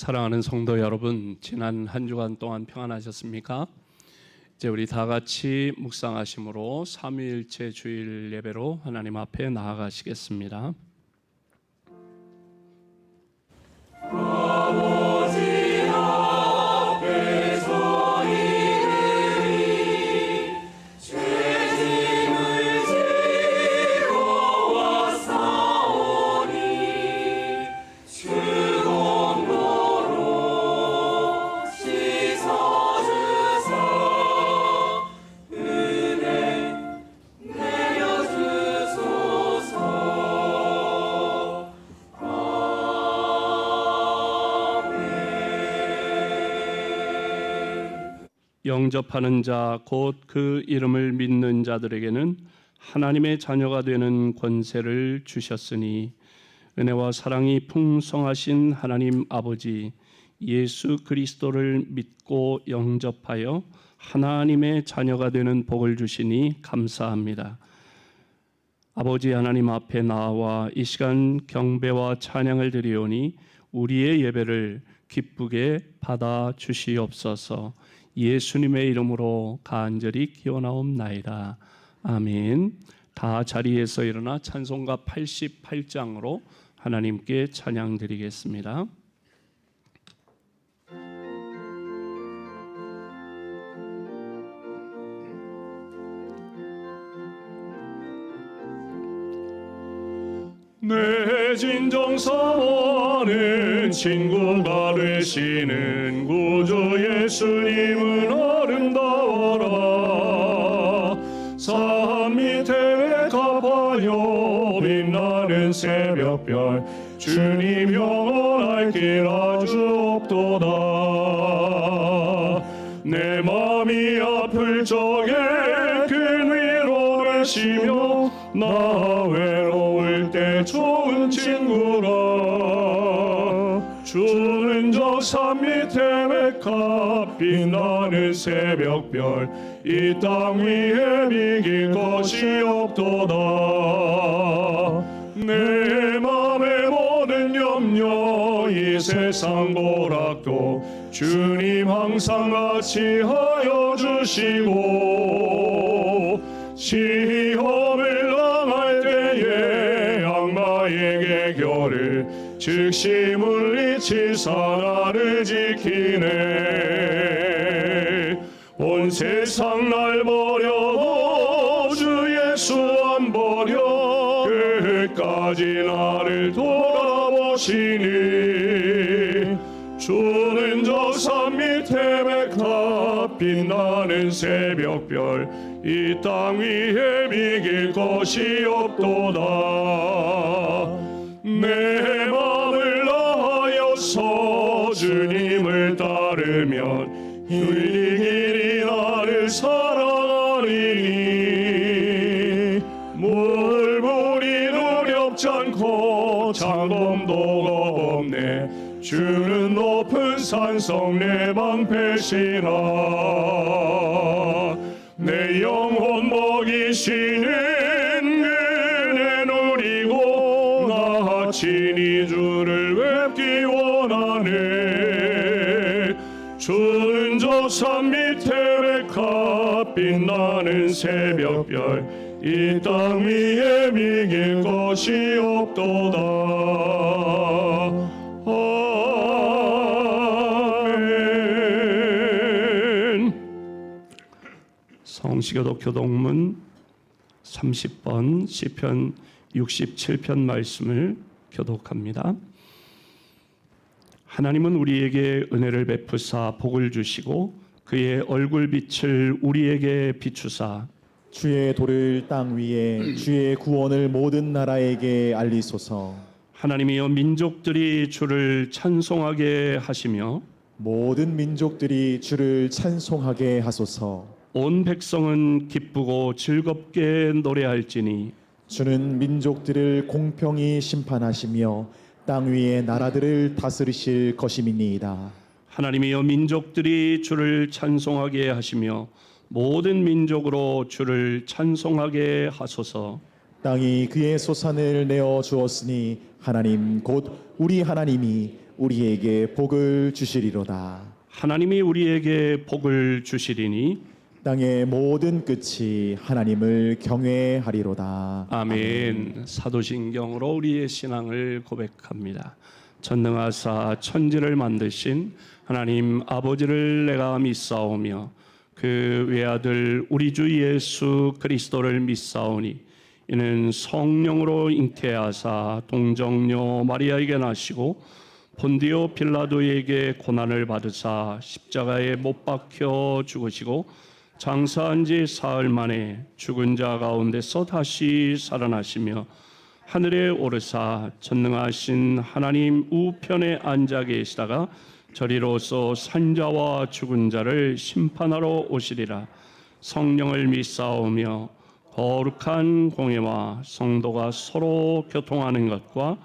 사랑하는 성도 여러분, 지난 한 주간 동안 평안하셨습니까? 이제 우리 다 같이 묵상하심으로 삼위일체 주일 예배로 하나님 앞에 나아가시겠습니다. 영접하는 자 곧 그 이름을 믿는 자들에게는 하나님의 자녀가 되는 권세를 주셨으니 은혜와 사랑이 풍성하신 하나님 아버지 예수 그리스도를 믿고 영접하여 하나님의 자녀가 되는 복을 주시니 감사합니다. 아버지 하나님 앞에 나와 이 시간 경배와 찬양을 드리오니 우리의 예배를 기쁘게 받아 주시옵소서. 예수님의 이름으로 간절히 기원하옵나이다. 아멘. 다 자리에서 일어나 찬송가 88장으로 하나님께 찬양 드리겠습니다. 내 진정 사모하는 친구가 되시는 구주 예수님은 아름다워라. 산 밑에 갚아요 빛나는 새벽별 주님 영원할 길 아주 없도다. 내 맘이 아플 적에 큰 위로 되시며 나 외로울 때 좋은 친구라. 주는 저 산 밑에 메카 빛나는 새벽별 이 땅 위에 비길 것이 없도다. 내 맘의 모든 염려 이 세상 고락도 주님 항상 같이 하여 주시고 시험을 당할 때에 악마에게 결을 즉시 물리치사 나를 지키네. 온 세상 날 버려도 주 예수 안 버려 끝까지 나를 돌아보시니. 주는 저 산 밑에 메카 빛나는 새벽별 이 땅 위에 비길 것이 없도다. 내 맘을 다하여서 주님을 따르면 이 길이 나를 사랑하리니. 물불이 두렵지 않고 장검도가 없네. 주는 높은 산성 내 방패시라. 내 영혼 먹이시는 은혜 누리고 나 친히 주를 뵙기 원하네. 주는 저 산 밑에 메카 빛나는 새벽별 이 땅 위에 비길 것이 없도다. 성시교독 교독문 30번 시편 67편 말씀을 교독합니다. 하나님은 우리에게 은혜를 베푸사 복을 주시고 그의 얼굴빛을 우리에게 비추사 주의 도를 땅 위에 주의 구원을 모든 나라에게 알리소서. 하나님이여 민족들이 주를 찬송하게 하시며 모든 민족들이 주를 찬송하게 하소서. 온 백성은 기쁘고 즐겁게 노래할지니 주는 민족들을 공평히 심판하시며 땅 위의 나라들을 다스리실 것임이니이다. 하나님이여 민족들이 주를 찬송하게 하시며 모든 민족으로 주를 찬송하게 하소서. 땅이 그의 소산을 내어 주었으니 하나님 곧 우리 하나님이 우리에게 복을 주시리로다. 하나님이 우리에게 복을 주시리니 땅의 모든 끝이 하나님을 경외하리로다. 아멘. 사도신경으로 우리의 신앙을 고백합니다. 전능하사 천지를 만드신 하나님 아버지를 내가 믿사오며 그 외아들 우리 주 예수 그리스도를 믿사오니 이는 성령으로 잉태하사 동정녀 마리아에게 나시고 본디오 빌라도에게 고난을 받으사 십자가에 못 박혀 죽으시고 장사한 지 사흘 만에 죽은 자 가운데서 다시 살아나시며 하늘에 오르사 전능하신 하나님 우편에 앉아 계시다가 저리로서 산자와 죽은 자를 심판하러 오시리라. 성령을 믿사오며 거룩한 공예와 성도가 서로 교통하는 것과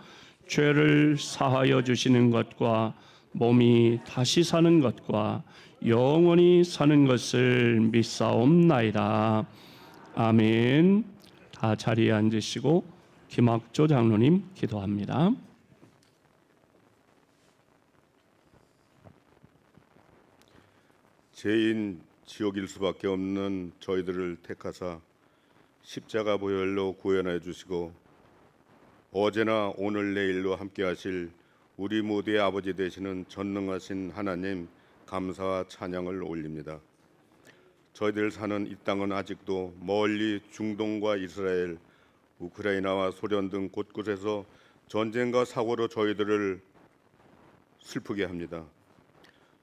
죄를 사하여 주시는 것과 몸이 다시 사는 것과 영원히 사는 것을 믿사옵나이다. 아멘. 다 자리에 앉으시고 김학조 장로님 기도합니다. 죄인 지옥일 수밖에 없는 저희들을 택하사 십자가 보혈로 구원해 주시고 어제나 오늘 내일로 함께 하실 우리 모두의 아버지 되시는 전능하신 하나님 감사와 찬양을 올립니다. 저희들 사는 이 땅은 아직도 멀리 중동과 이스라엘, 우크라이나와 소련 등 곳곳에서 전쟁과 사고로 저희들을 슬프게 합니다.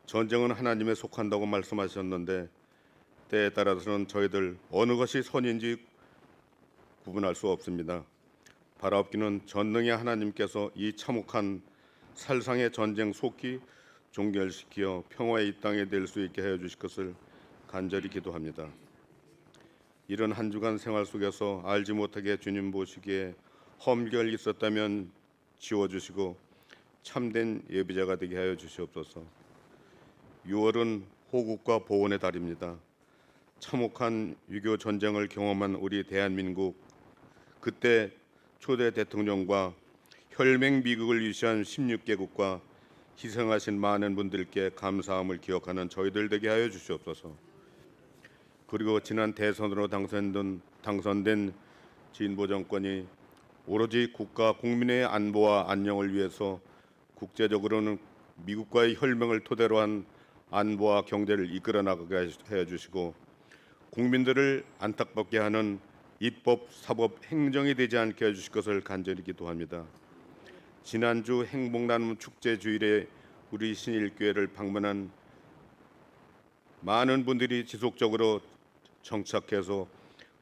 전쟁은 하나님에 속한다고 말씀하셨는데 때에 따라서는 저희들 어느 것이 선인지 구분할 수 없습니다. 바라옵기는 전능의 하나님께서 이 참혹한 살상의 전쟁 속히 종결시켜 평화의 이 땅에 될 수 있게 하여 주실 것을 간절히 기도합니다. 이런 한 주간 생활 속에서 알지 못하게 주님 보시기에 험결 있었다면 지워주시고 참된 예비자가 되게 하여 주시옵소서. 6월은 호국과 보온의 달입니다. 참혹한 유교 전쟁을 경험한 우리 대한민국, 그때 초대 대통령과 혈맹 미국을 유시한 16개국과 희생하신 많은 분들께 감사함을 기억하는 저희들 되게 하여 주시옵소서. 그리고 지난 대선으로 당선된 진보 정권이 오로지 국가 국민의 안보와 안녕을 위해서 국제적으로는 미국과의 혈맹을 토대로 한 안보와 경제를 이끌어 나가게 해 주시고 국민들을 안타깝게 하는 입법, 사법, 행정이 되지 않게 해 주실 것을 간절히 기도합니다. 지난주 행복나눔 축제 주일에 우리 신일교회를 방문한 많은 분들이 지속적으로 정착해서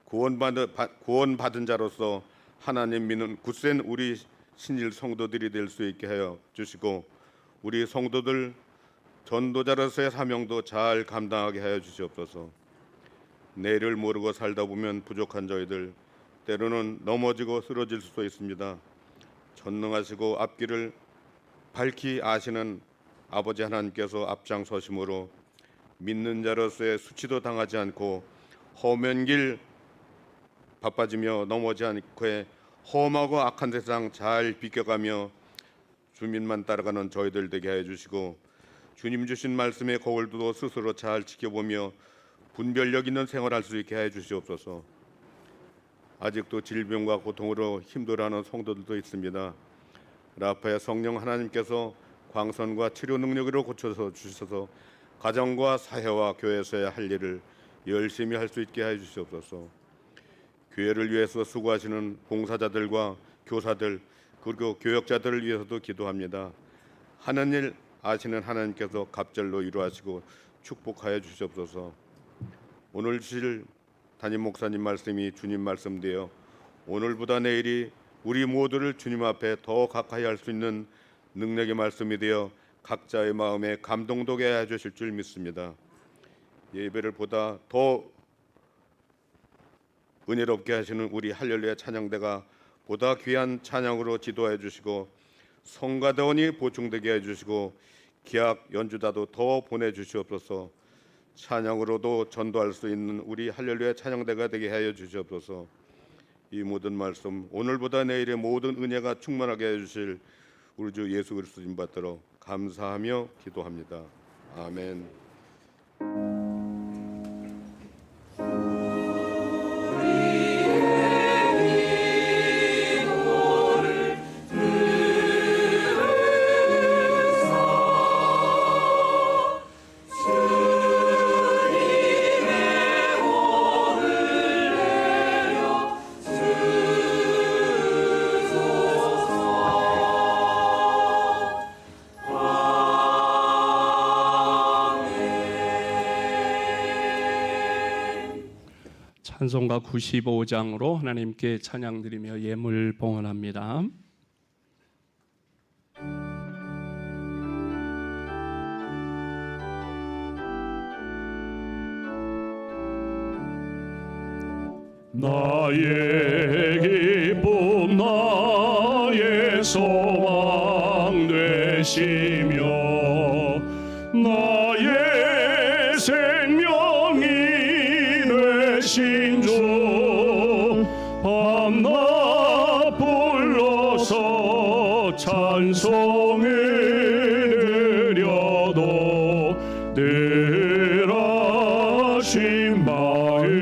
구원받은 자로서 하나님 믿는 굳센 우리 신일 성도들이 될 수 있게 하여 주시고 우리 성도들 전도자로서의 사명도 잘 감당하게 하여 주시옵소서. 내일을 모르고 살다 보면 부족한 저희들 때로는 넘어지고 쓰러질 수도 있습니다. 전능하시고 앞길을 밝히 아시는 아버지 하나님께서 앞장서심으로 믿는 자로서의 수치도 당하지 않고 험한 길 바빠지며 넘어지 않고 험하고 악한 세상 잘 비껴가며 주민만 따라가는 저희들 되게 해 주시고 주님 주신 말씀의 거울도 스스로 잘 지켜보며 분별력 있는 생활할 수 있게 해 주시옵소서. 아직도 질병과 고통으로 힘들어하는 성도들도 있습니다. 라파의 성령 하나님께서 광선과 치료 능력으로 고쳐서 주셔서 가정과 사회와 교회에서의 할 일을 열심히 할 수 있게 해 주시옵소서. 교회를 위해서 수고하시는 봉사자들과 교사들 그리고 교역자들을 위해서도 기도합니다. 하는 일 아시는 하나님께서 갑절로 이루하시고 축복하여 주시옵소서. 오늘 주실 담임 목사님 말씀이 주님 말씀되어 오늘보다 내일이 우리 모두를 주님 앞에 더 가까이 할 수 있는 능력의 말씀이 되어 각자의 마음에 감동되게 해 주실 줄 믿습니다. 예배를 보다 더 은혜롭게 하시는 우리 할렐루야 찬양대가 보다 귀한 찬양으로 지도해 주시고 성가대원이 보충되게 해주시고 기악 연주자도 더 보내주시옵소서. 찬양으로도 전도할 수 있는 우리 할렐루야 찬양대가 되게 하여 주시옵소서. 이 모든 말씀 오늘보다 내일의 모든 은혜가 충만하게 해주실 우리 주 예수 그리스도님 받들어 감사하며 기도합니다. 아멘. 찬송가 95장으로 하나님께 찬양드리며 예물 봉헌합니다. 나의 기쁨 나의 소망 되시며 나의 생명이 되신 주 밤낮 불러서 찬송을 드려도 늘 하신 마음뿐일세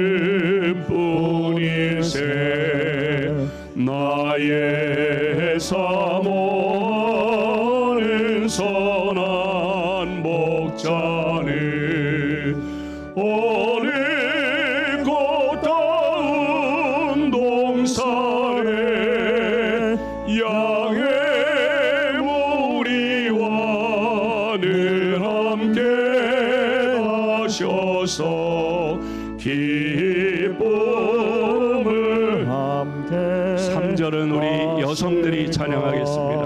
나의 사모하는 선한 목자는 어느 꽃다운 동산에 양의 무리와 늘 함께 하셔서 기쁨을 함께 3절은 우리 여성들이 찬양하겠습니다.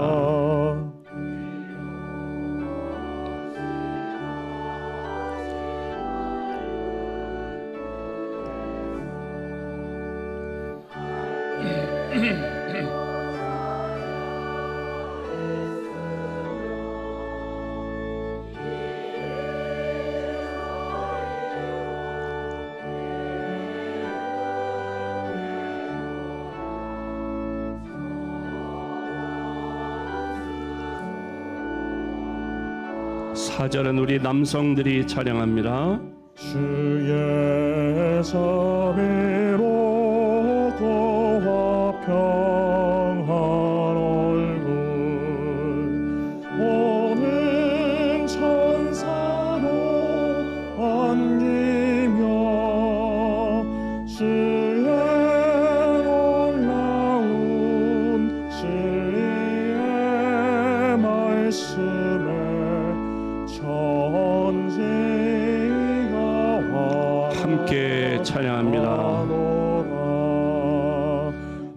사절은 우리 남성들이 찬양합니다. 주의 자비로 고와 평한 얼굴 오는 천사로 안기며 주의 놀라운 진리의 말씀에 함께 찬양합니다.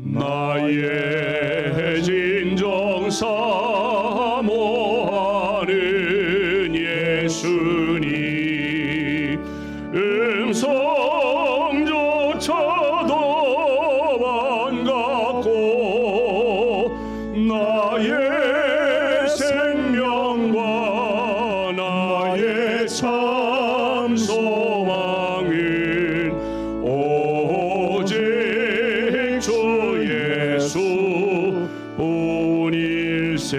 나의 진정 사모하는 예수님 음성조차도 반갑고 나의 생명과 나의 참 소망은 오직 주 예수 뿐일세.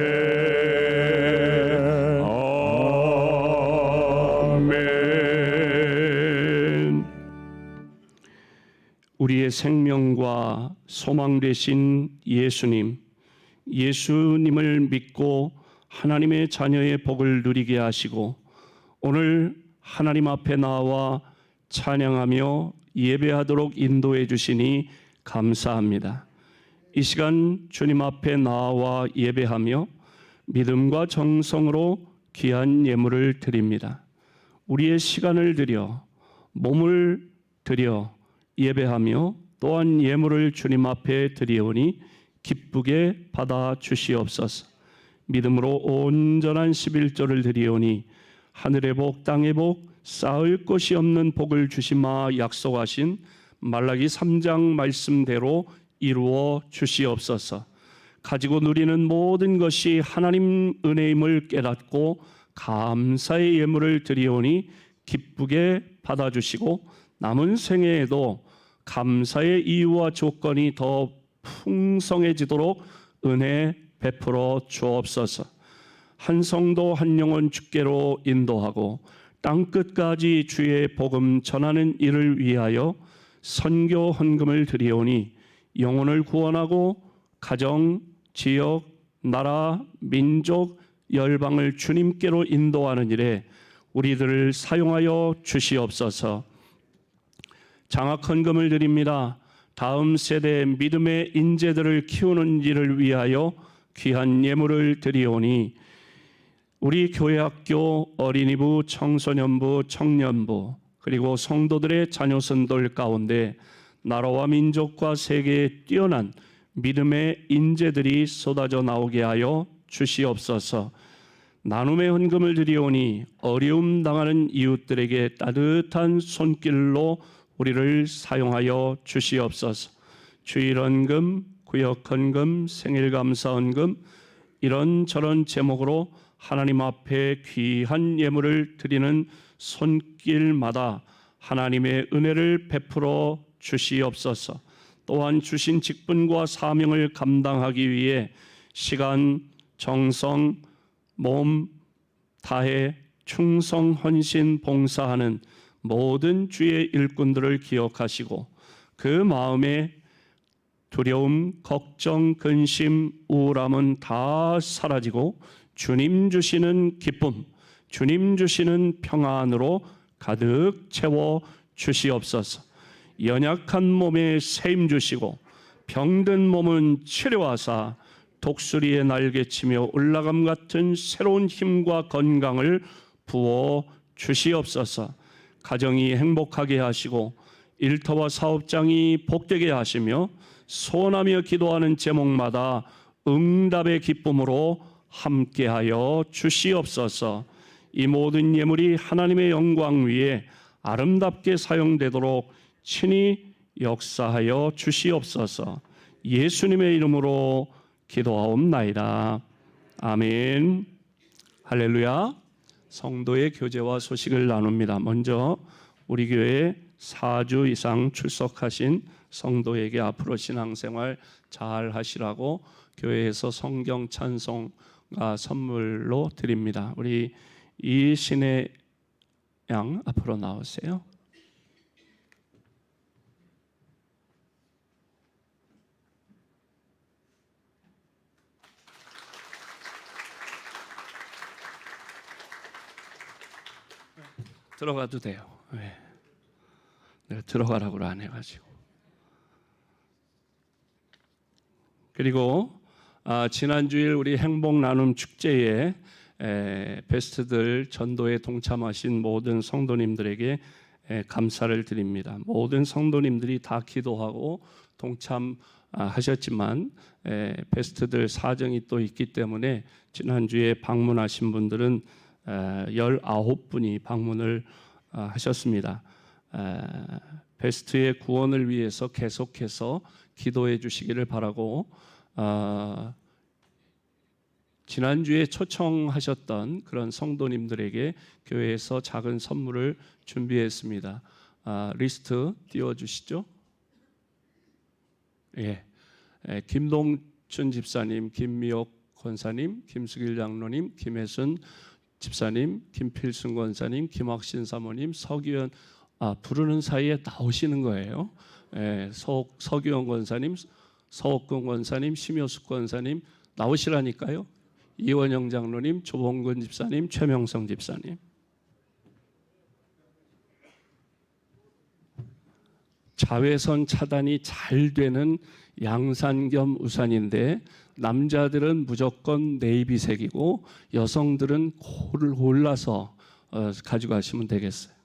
아멘. 우리의 생명과 소망 되신 예수님을 믿고 하나님의 자녀의 복을 누리게 하시고 오늘 하나님 앞에 나와 찬양하며 예배하도록 인도해 주시니 감사합니다. 이 시간 주님 앞에 나와 예배하며 믿음과 정성으로 귀한 예물을 드립니다. 우리의 시간을 드려 몸을 드려 예배하며 또한 예물을 주님 앞에 드리오니 기쁘게 받아 주시옵소서. 믿음으로 온전한 11조를 드리오니 하늘의 복 땅의 복 쌓을 것이 없는 복을 주시마 약속하신 말라기 3장 말씀대로 이루어 주시옵소서. 가지고 누리는 모든 것이 하나님 은혜임을 깨닫고 감사의 예물을 드리오니 기쁘게 받아주시고 남은 생애에도 감사의 이유와 조건이 더 풍성해지도록 은혜 베풀어 주옵소서. 한 성도 한 영혼 주께로 인도하고 땅끝까지 주의 복음 전하는 일을 위하여 선교 헌금을 드리오니 영혼을 구원하고 가정, 지역, 나라, 민족, 열방을 주님께로 인도하는 일에 우리들을 사용하여 주시옵소서. 장학 헌금을 드립니다. 다음 세대 믿음의 인재들을 키우는 일을 위하여 귀한 예물을 드리오니 우리 교회학교, 어린이부, 청소년부, 청년부 그리고 성도들의 자녀선들 가운데 나라와 민족과 세계에 뛰어난 믿음의 인재들이 쏟아져 나오게 하여 주시옵소서. 나눔의 헌금을 드리오니 어려움 당하는 이웃들에게 따뜻한 손길로 우리를 사용하여 주시옵소서. 주일헌금, 구역헌금, 생일감사헌금 이런저런 제목으로 하나님 앞에 귀한 예물을 드리는 손길마다 하나님의 은혜를 베풀어 주시옵소서. 또한 주신 직분과 사명을 감당하기 위해 시간, 정성, 몸 다해 충성, 헌신, 봉사하는 모든 주의 일꾼들을 기억하시고 그 마음에 두려움, 걱정, 근심, 우울함은 다 사라지고 주님 주시는 기쁨, 주님 주시는 평안으로 가득 채워 주시옵소서. 연약한 몸에 세임 주시고 병든 몸은 치료하사 독수리의 날개치며 올라감 같은 새로운 힘과 건강을 부어 주시옵소서. 가정이 행복하게 하시고 일터와 사업장이 복되게 하시며 소원하며 기도하는 제목마다 응답의 기쁨으로 함께하여 주시옵소서. 이 모든 예물이 하나님의 영광 위에 아름답게 사용되도록 친히 역사하여 주시옵소서. 예수님의 이름으로 기도하옵나이다. 아멘. 할렐루야. 성도의 교제와 소식을 나눕니다. 먼저 우리 교회에 4주 이상 출석하신 성도에게 앞으로 신앙생활 잘 하시라고 교회에서 성경 찬송가 선물로 드립니다. 우리 이신의 양 앞으로 나오세요. 들어가도 돼요. 네. 내가 들어가라고 안 해가지고. 그리고 지난주일 우리 행복 나눔 축제에 베스트들 전도에 동참하신 모든 성도님들에게 감사를 드립니다. 모든 성도님들이 다 기도하고 동참하셨지만 베스트들 사정이 또 있기 때문에 지난주에 방문하신 분들은 19분이 방문을 하셨습니다. 베스트의 구원을 위해서 계속해서 기도해 주시기를 바라고 지난주에 초청하셨던 그런 성도님들에게 교회에서 작은 선물을 준비했습니다. 리스트 띄워주시죠. 예, 김동춘 집사님, 김미옥 권사님, 김수길 장로님, 김혜순 집사님, 김필순 권사님, 김학신 사모님, 서기현 부르는 사이에 나오시는 거예요. 서기현 권사님, 서옥근 권사님, 심효숙 권사님 나오시라니까요. 이원영 장로님, 조봉근 집사님, 최명성 집사님. 자외선 차단이 잘 되는 양산 겸 우산인데 남자들은 무조건 네이비색이고 여성들은 골라서 가져가시면 되겠어요.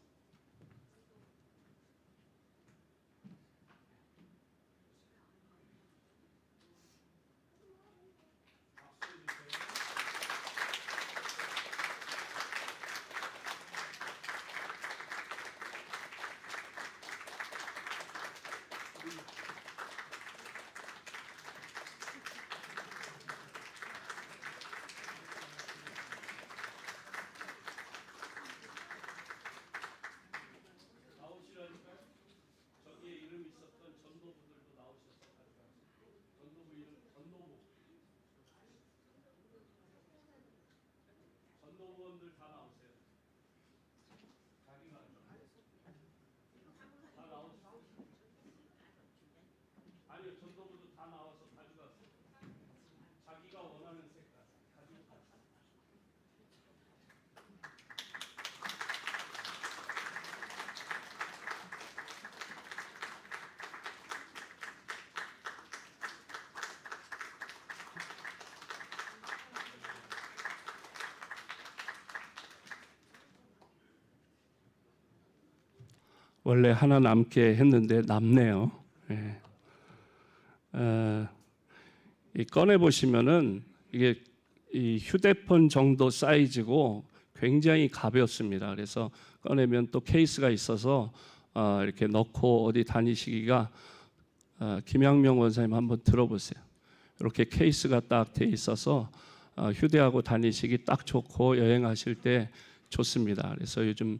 원래 하나 남게 했는데 남네요. 예. 이 꺼내 보시면은 이게 이 휴대폰 정도 사이즈고 굉장히 가볍습니다. 그래서 꺼내면 또 케이스가 있어서 이렇게 넣고 어디 다니시기가 김양명 원사님 한번 들어보세요. 이렇게 케이스가 딱 돼 있어서 휴대하고 다니시기 딱 좋고 여행하실 때 좋습니다. 그래서 요즘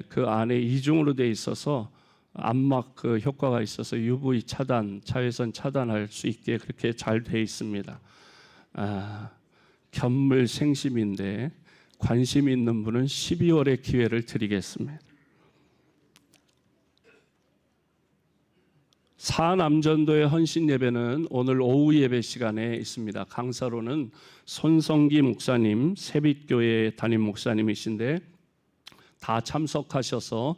그 안에 이중으로 돼 있어서 암막 그 효과가 있어서 UV 차단, 자외선 차단할 수 있게 그렇게 잘 돼 있습니다. 견물생심인데 관심 있는 분은 12월에 기회를 드리겠습니다. 사남전도의 헌신 예배는 오늘 오후 예배 시간에 있습니다. 강사로는 손성기 목사님, 새빛교회 담임 목사님이신데 다 참석하셔서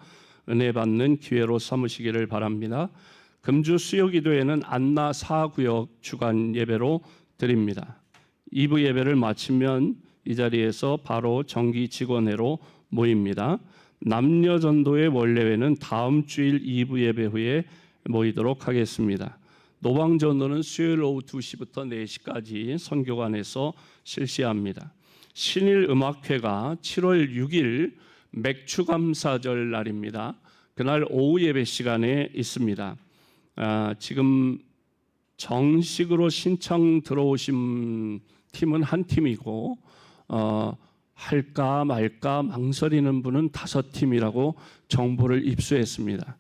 은혜 받는 기회로 삼으시기를 바랍니다. 금주 수요기도회는 안나 4구역 주간 예배로 드립니다. 2부 예배를 마치면 이 자리에서 바로 정기 직원회로 모입니다. 남녀전도의 원래회는 다음 주일 2부 예배 후에 모이도록 하겠습니다. 노방전도는 수요일 오후 2시부터 4시까지 선교관에서 실시합니다. 신일음악회가 7월 6일 맥추감사절 날입니다. 그날 오후 예배 시간에 있습니다. 지금 정식으로 신청 들어오신 팀은 한 팀이고 할까 말까 망설이는 분은 5팀이라고 정보를 입수했습니다.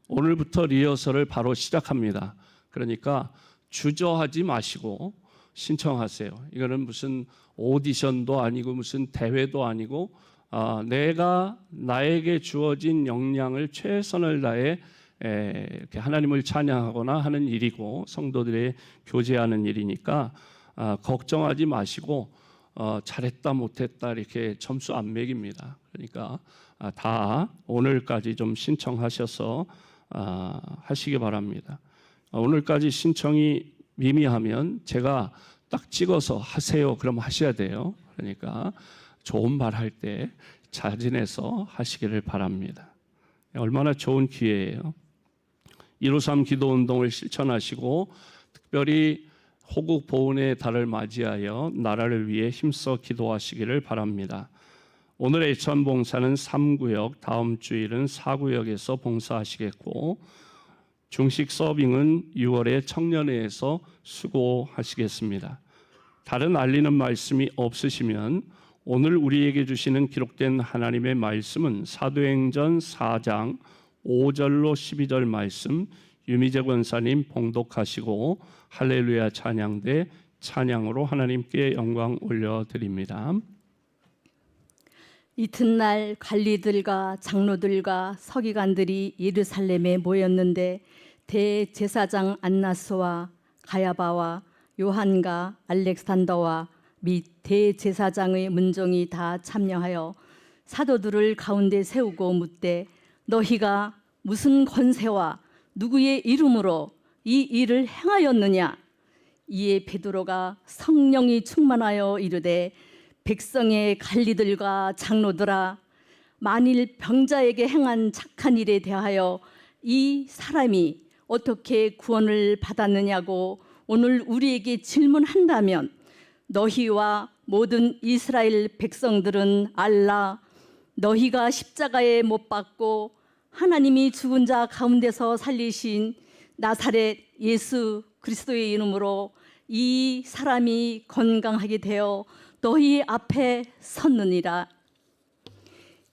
오늘부터 리허설을 바로 시작합니다. 그러니까 주저하지 마시고 신청하세요. 이거는 무슨 오디션도 아니고 무슨 대회도 아니고 내가 나에게 주어진 역량을 최선을 다해 이렇게 하나님을 찬양하거나 하는 일이고 성도들의 교제하는 일이니까 걱정하지 마시고 잘했다 못했다 이렇게 점수 안 매깁니다. 그러니까 다 오늘까지 좀 신청하셔서 하시기 바랍니다. 오늘까지 신청이 미미하면 제가 딱 찍어서 하세요. 그럼 하셔야 돼요. 그러니까 좋은 말 할 때 자진해서 하시기를 바랍니다. 얼마나 좋은 기회예요. 153 기도운동을 실천하시고 특별히 호국 보훈의 달을 맞이하여 나라를 위해 힘써 기도하시기를 바랍니다. 오늘 애천 봉사는 3구역, 다음 주일은 4구역에서 봉사하시겠고 중식 서빙은 6월에 청년회에서 수고하시겠습니다. 다른 알리는 말씀이 없으시면 오늘 우리에게 주시는 기록된 하나님의 말씀은 사도행전 4장 5절로 12절 말씀 유미재 권사님 봉독하시고 할렐루야 찬양대 찬양으로 하나님께 영광 올려드립니다. 이튿날 관리들과 장로들과 서기관들이 예루살렘에 모였는데 대제사장 안나스와 가야바와 요한과 알렉산더와 및 대제사장의 문종이 다 참여하여 사도들을 가운데 세우고 묻되 너희가 무슨 권세와 누구의 이름으로 이 일을 행하였느냐? 이에 베드로가 성령이 충만하여 이르되 백성의 관리들과 장로들아, 만일 병자에게 행한 착한 일에 대하여 이 사람이 어떻게 구원을 받았느냐고 오늘 우리에게 질문한다면 너희와 모든 이스라엘 백성들은 알라. 너희가 십자가에 못 박고 하나님이 죽은 자 가운데서 살리신 나사렛 예수 그리스도의 이름으로 이 사람이 건강하게 되어 너희 앞에 섰느니라.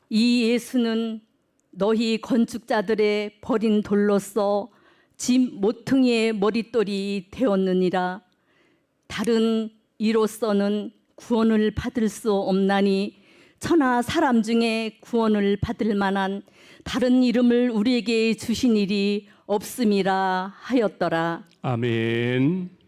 이 예수는 너희 건축자들의 버린 돌로서 집 모퉁이의 머릿돌이 되었느니라. 다른 이로서는 구원을 받을 수 없나니 천하 사람 중에 구원을 받을 만한 다른 이름을 우리에게 주신 일이 없음이라 하였더라. 아멘.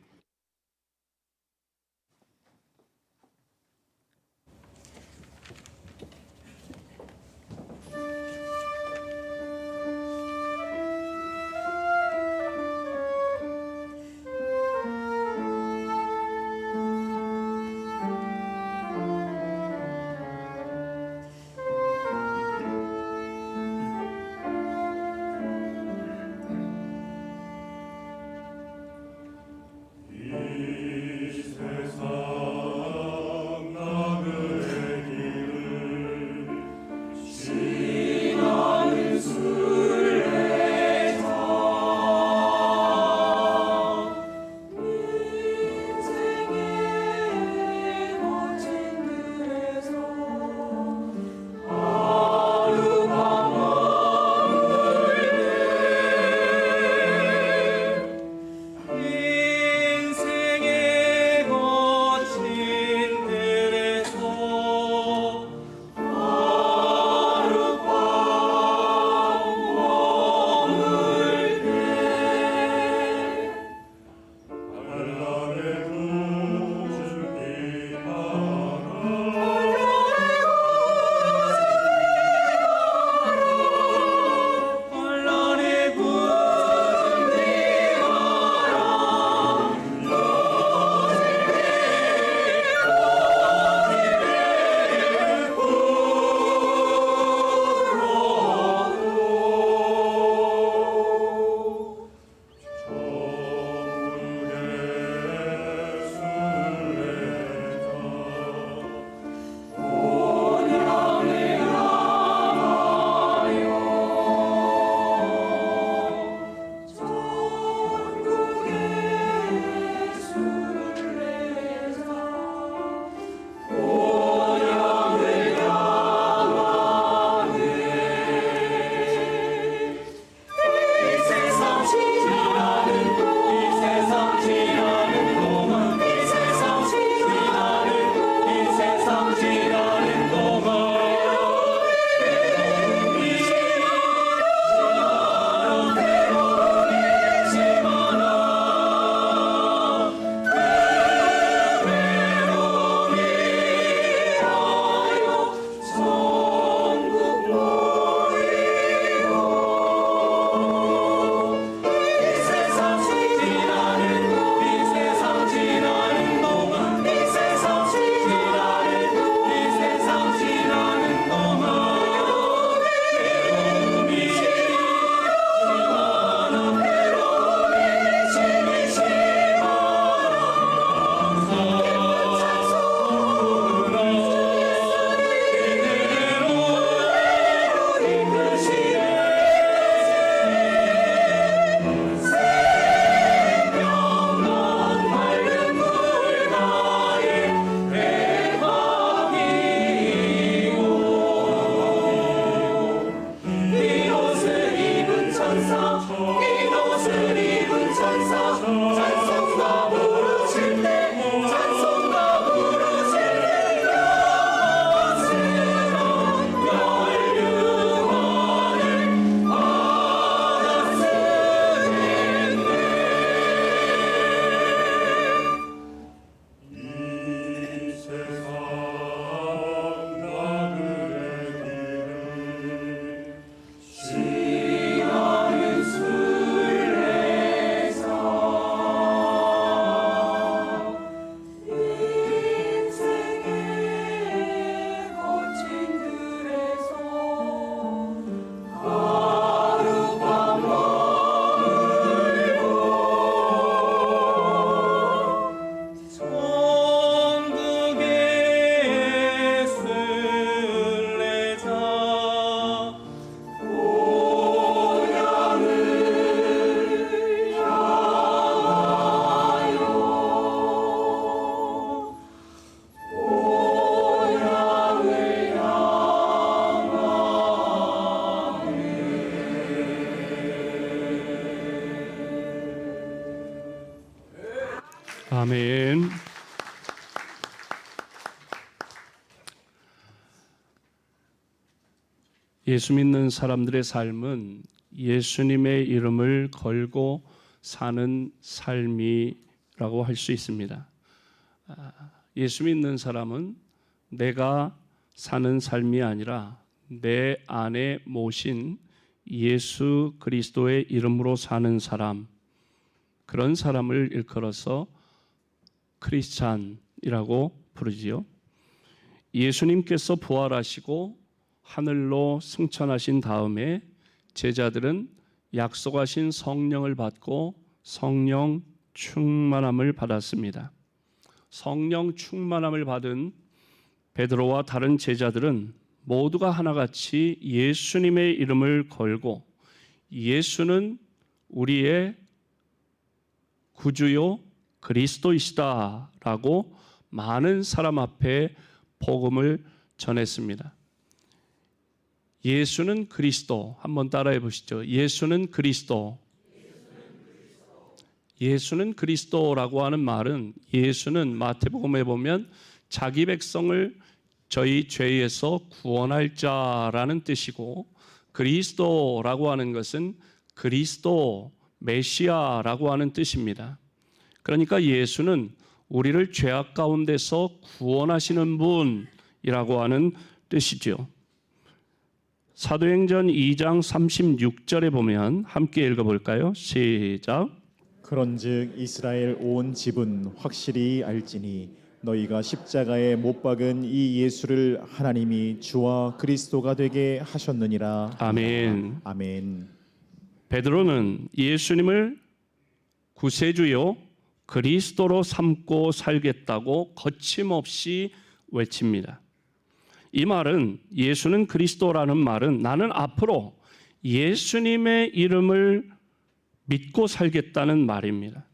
아멘. 예수 믿는 사람들의 삶은 예수님의 이름을 걸고 사는 삶이라고 할 수 있습니다. 예수 믿는 사람은 내가 사는 삶이 아니라 내 안에 모신 예수 그리스도의 이름으로 사는 사람, 그런 사람을 일컬어서 크리스찬이라고 부르지요. 예수님께서 부활하시고 하늘로 승천하신 다음에 제자들은 약속하신 성령을 받고 성령 충만함을 받았습니다. 성령 충만함을 받은 베드로와 다른 제자들은 모두가 하나같이 예수님의 이름을 걸고 예수는 우리의 구주요 그리스도이시다라고 많은 사람 앞에 복음을 전했습니다. 예수는 그리스도, 한번 따라해 보시죠. 예수는 그리스도. 예수는 그리스도라고 하는 말은, 예수는 마태복음에 보면 자기 백성을 저희 죄에서 구원할 자라는 뜻이고, 그리스도라고 하는 것은 그리스도 메시아라고 하는 뜻입니다. 그러니까 예수는 우리를 죄악 가운데서 구원하시는 분이라고 하는 뜻이죠. 사도행전 2장 36절에 보면 함께 읽어볼까요? 시작. 그런즉 이스라엘 온 집은 확실히 알지니 너희가 십자가에 못 박은 이 예수를 하나님이 주와 그리스도가 되게 하셨느니라. 아멘. 아멘. 베드로는 예수님을 구세주요 그리스도로 삼고 살겠다고 거침없이 외칩니다. 이 말은, 예수는 그리스도라는 말은 나는 앞으로 예수님의 이름을 믿고 살겠다는 말입니다.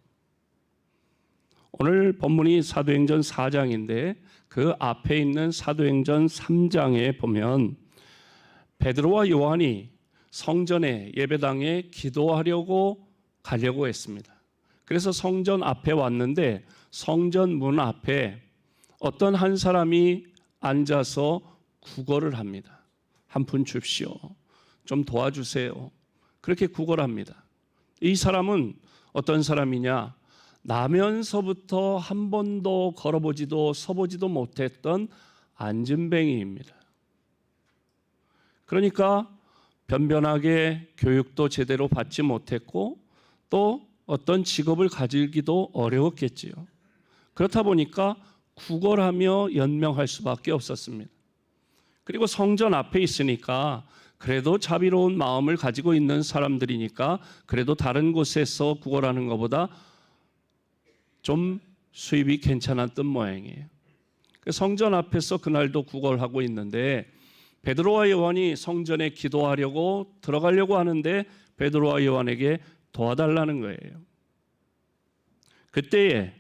오늘 본문이 사도행전 4장인데 그 앞에 있는 사도행전 3장에 보면 베드로와 요한이 성전에, 예배당에 기도하려고 가려고 했습니다. 그래서 성전 앞에 왔는데 성전 문 앞에 어떤 한 사람이 앉아서 구걸을 합니다. 한 푼 줍시오. 좀 도와주세요. 그렇게 구걸을 합니다. 이 사람은 어떤 사람이냐? 나면서부터 한 번도 걸어보지도 서보지도 못했던 안진뱅이입니다. 그러니까 변변하게 교육도 제대로 받지 못했고 또 어떤 직업을 가지기도 어려웠겠지요. 그렇다 보니까 구걸하며 연명할 수밖에 없었습니다. 그리고 성전 앞에 있으니까 그래도 자비로운 마음을 가지고 있는 사람들이니까 그래도 다른 곳에서 구걸하는 것보다 좀 수입이 괜찮았던 모양이에요. 성전 앞에서 그날도 구걸하고 있는데 베드로와 요한이 성전에 기도하려고 들어가려고 하는데 베드로와 요한에게 도와달라는 거예요. 그때에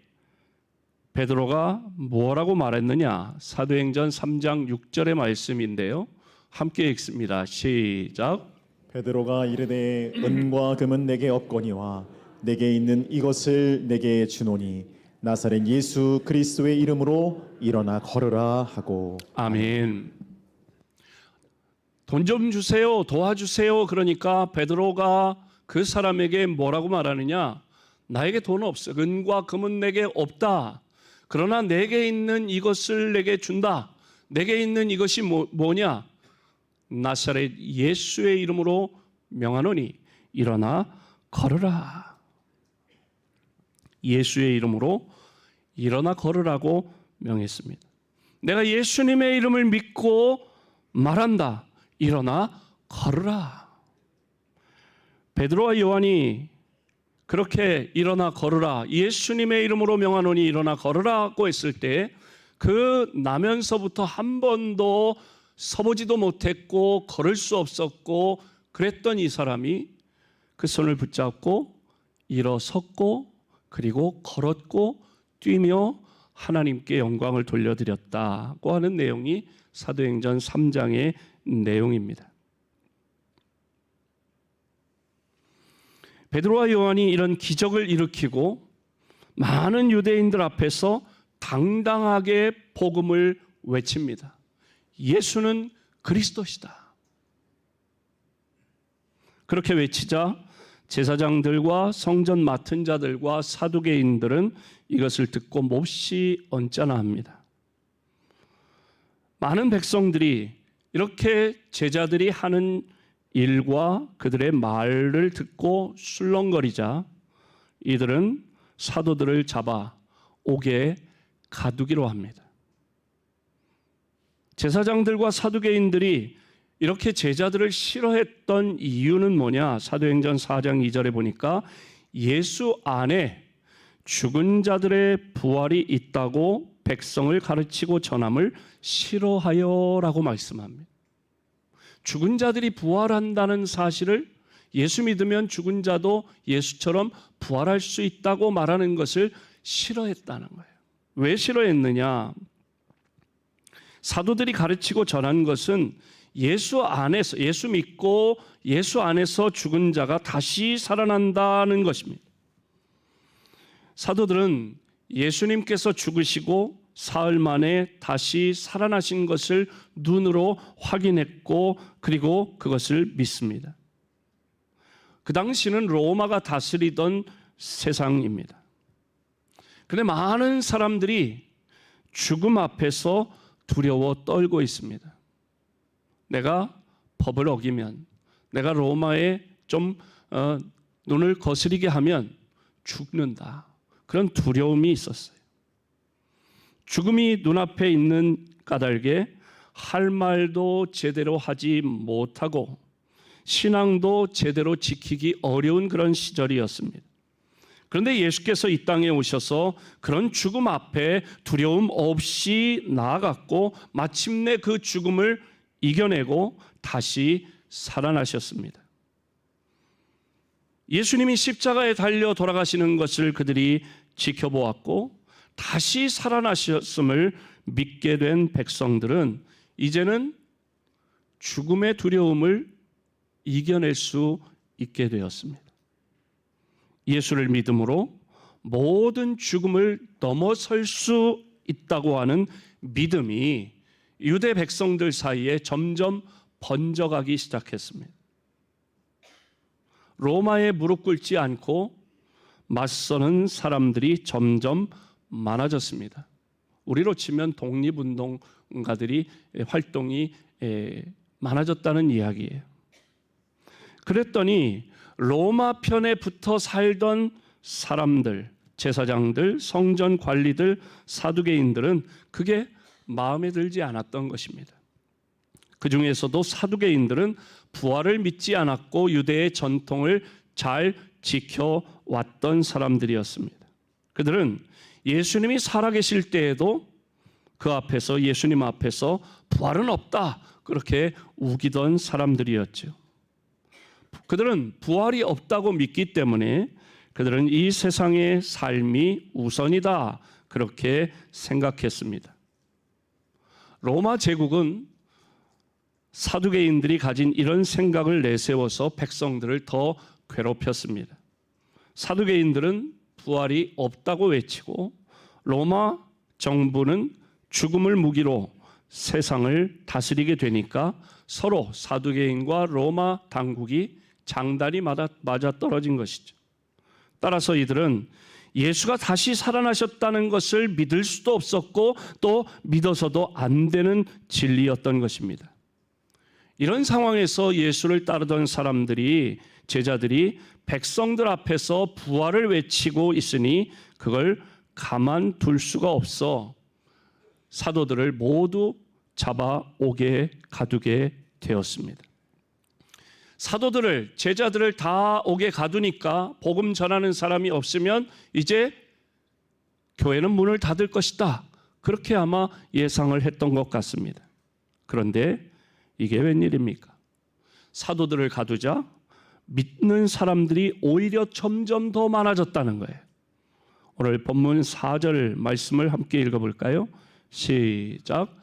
베드로가 뭐라고 말했느냐? 사도행전 3장 6절의 말씀인데요. 함께 읽습니다. 시작. 베드로가 이르되 은과 금은 내게 없거니와 내게 있는 이것을 내게 주노니 나사렛 예수 그리스도의 이름으로 일어나 걸으라 하고. 아멘. 돈 좀 주세요, 도와주세요. 그러니까 베드로가 그 사람에게 뭐라고 말하느냐? 나에게 돈 없어. 은과 금은 내게 없다. 그러나 내게 있는 이것을 내게 준다. 내게 있는 이것이 뭐냐? 나사렛 예수의 이름으로 명하노니 일어나 걸으라. 예수의 이름으로 일어나 걸으라고 명했습니다. 내가 예수님의 이름을 믿고 말한다. 일어나 걸으라. 베드로와 요한이 그렇게 일어나 걸으라, 예수님의 이름으로 명하노니 일어나 걸으라고 했을 때 그 나면서부터 한 번도 서보지도 못했고 걸을 수 없었고 그랬던 이 사람이 그 손을 붙잡고 일어섰고 그리고 걸었고 뛰며 하나님께 영광을 돌려드렸다고 하는 내용이 사도행전 3장의 내용입니다. 베드로와 요한이 이런 기적을 일으키고 많은 유대인들 앞에서 당당하게 복음을 외칩니다. 예수는 그리스도시다. 그렇게 외치자 제사장들과 성전 맡은 자들과 사두개인들은 이것을 듣고 몹시 언짢아합니다. 많은 백성들이 이렇게 제자들이 하는 일과 그들의 말을 듣고 술렁거리자 이들은 사도들을 잡아 옥에 가두기로 합니다. 제사장들과 사두개인들이 이렇게 제자들을 싫어했던 이유는 뭐냐? 사도행전 4장 2절에 보니까 예수 안에 죽은 자들의 부활이 있다고 백성을 가르치고 전함을 싫어하여라고 말씀합니다. 죽은 자들이 부활한다는 사실을 예수 믿으면 죽은 자도 예수처럼 부활할 수 있다고 말하는 것을 싫어했다는 거예요. 왜 싫어했느냐? 사도들이 가르치고 전한 것은 예수 안에서, 예수 믿고 예수 안에서 죽은 자가 다시 살아난다는 것입니다. 사도들은 예수님께서 죽으시고 사흘 만에 다시 살아나신 것을 눈으로 확인했고 그리고 그것을 믿습니다. 그 당시는 로마가 다스리던 세상입니다. 그런데 많은 사람들이 죽음 앞에서 두려워 떨고 있습니다. 내가 법을 어기면, 내가 로마에 좀 눈을 거스리게 하면 죽는다. 그런 두려움이 있었어요. 죽음이 눈앞에 있는 까닭에 할 말도 제대로 하지 못하고 신앙도 제대로 지키기 어려운 그런 시절이었습니다. 그런데 예수께서 이 땅에 오셔서 그런 죽음 앞에 두려움 없이 나아갔고 마침내 그 죽음을 이겨내고 다시 살아나셨습니다. 예수님이 십자가에 달려 돌아가시는 것을 그들이 지켜보았고 다시 살아나셨음을 믿게 된 백성들은 이제는 죽음의 두려움을 이겨낼 수 있게 되었습니다. 예수를 믿음으로 모든 죽음을 넘어설 수 있다고 하는 믿음이 유대 백성들 사이에 점점 번져가기 시작했습니다. 로마에 무릎 꿇지 않고 맞서는 사람들이 점점 많아졌습니다. 우리로 치면 독립운동가들이 활동이 많아졌다는 이야기예요. 그랬더니 로마 편에 붙어 살던 사람들, 제사장들, 성전 관리들, 사두개인들은 그게 마음에 들지 않았던 것입니다. 그 중에서도 사두개인들은 부활을 믿지 않았고 유대의 전통을 잘 지켜왔던 사람들이었습니다. 그들은 예수님이 살아계실 때에도 그 앞에서, 예수님 앞에서 부활은 없다, 그렇게 우기던 사람들이었죠. 그들은 부활이 없다고 믿기 때문에 그들은 이 세상의 삶이 우선이다, 그렇게 생각했습니다. 로마 제국은 사두개인들이 가진 이런 생각을 내세워서 백성들을 더 괴롭혔습니다. 사두개인들은 부활이 없다고 외치고 로마 정부는 죽음을 무기로 세상을 다스리게 되니까 서로 사두개인과 로마 당국이 장단이 맞아떨어진 것이죠. 따라서 이들은 예수가 다시 살아나셨다는 것을 믿을 수도 없었고 또 믿어서도 안 되는 진리였던 것입니다. 이런 상황에서 예수를 따르던 사람들이, 제자들이 백성들 앞에서 부활을 외치고 있으니 그걸 가만둘 수가 없어 사도들을 모두 잡아오게 가두게 되었습니다. 사도들을, 제자들을 다 오게 가두니까 복음 전하는 사람이 없으면 이제 교회는 문을 닫을 것이다, 그렇게 아마 예상을 했던 것 같습니다. 그런데 이게 웬일입니까? 사도들을 가두자 믿는 사람들이 오히려 점점 더 많아졌다는 거예요. 오늘 본문 4절 말씀을 함께 읽어볼까요? 시작.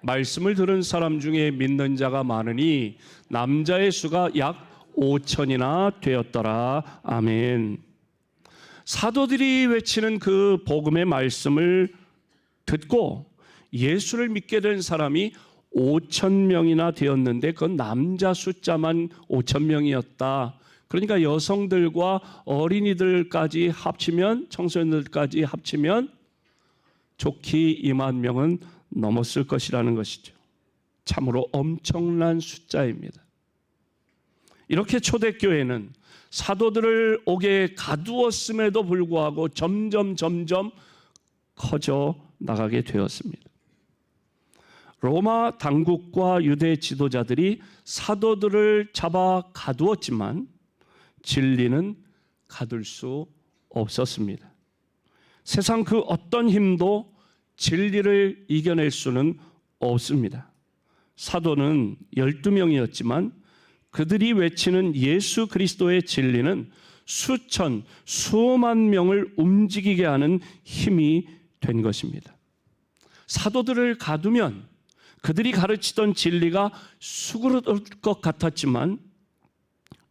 말씀을 들은 사람 중에 믿는 자가 많으니 남자의 수가 약 5천이나 되었더라. 아멘. 사도들이 외치는 그 복음의 말씀을 듣고 예수를 믿게 된 사람이 5천 명이나 되었는데 그건 남자 숫자만 5천 명이었다. 그러니까 여성들과 어린이들까지 합치면, 청소년들까지 합치면 좋게 2만 명은 넘었을 것이라는 것이죠. 참으로 엄청난 숫자입니다. 이렇게 초대교회는 사도들을 옥에 가두었음에도 불구하고 점점 커져 나가게 되었습니다. 로마 당국과 유대 지도자들이 사도들을 잡아 가두었지만 진리는 가둘 수 없었습니다. 세상 그 어떤 힘도 진리를 이겨낼 수는 없습니다. 사도는 12명이었지만 그들이 외치는 예수 그리스도의 진리는 수천, 수만 명을 움직이게 하는 힘이 된 것입니다. 사도들을 가두면 그들이 가르치던 진리가 수그러들 것 같았지만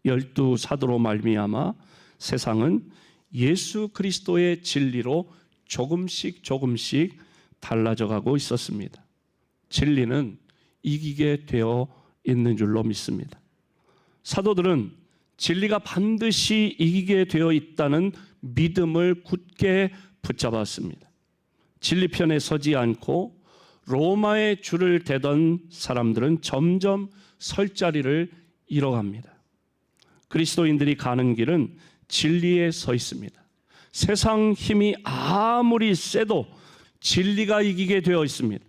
12사도로 말미암아 세상은 예수 그리스도의 진리로 조금씩 달라져 가고 있었습니다. 진리는 이기게 되어 있는 줄로 믿습니다. 사도들은 진리가 반드시 이기게 되어 있다는 믿음을 굳게 붙잡았습니다. 진리 편에 서지 않고 로마의 줄을 대던 사람들은 점점 설 자리를 잃어갑니다. 그리스도인들이 가는 길은 진리에 서 있습니다. 세상 힘이 아무리 세도 진리가 이기게 되어 있습니다.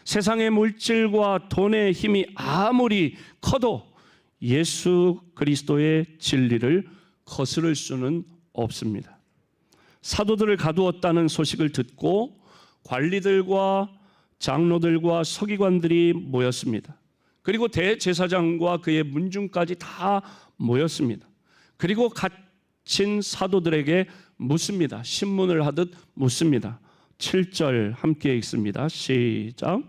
세상의 물질과 돈의 힘이 아무리 커도 예수 그리스도의 진리를 거스를 수는 없습니다. 사도들을 가두었다는 소식을 듣고 관리들과 장로들과 서기관들이 모였습니다. 그리고 대제사장과 그의 문중까지 다 모였습니다. 그리고 갇힌 사도들에게 묻습니다. 신문을 하듯 묻습니다. 7절 함께 읽습니다. 시작.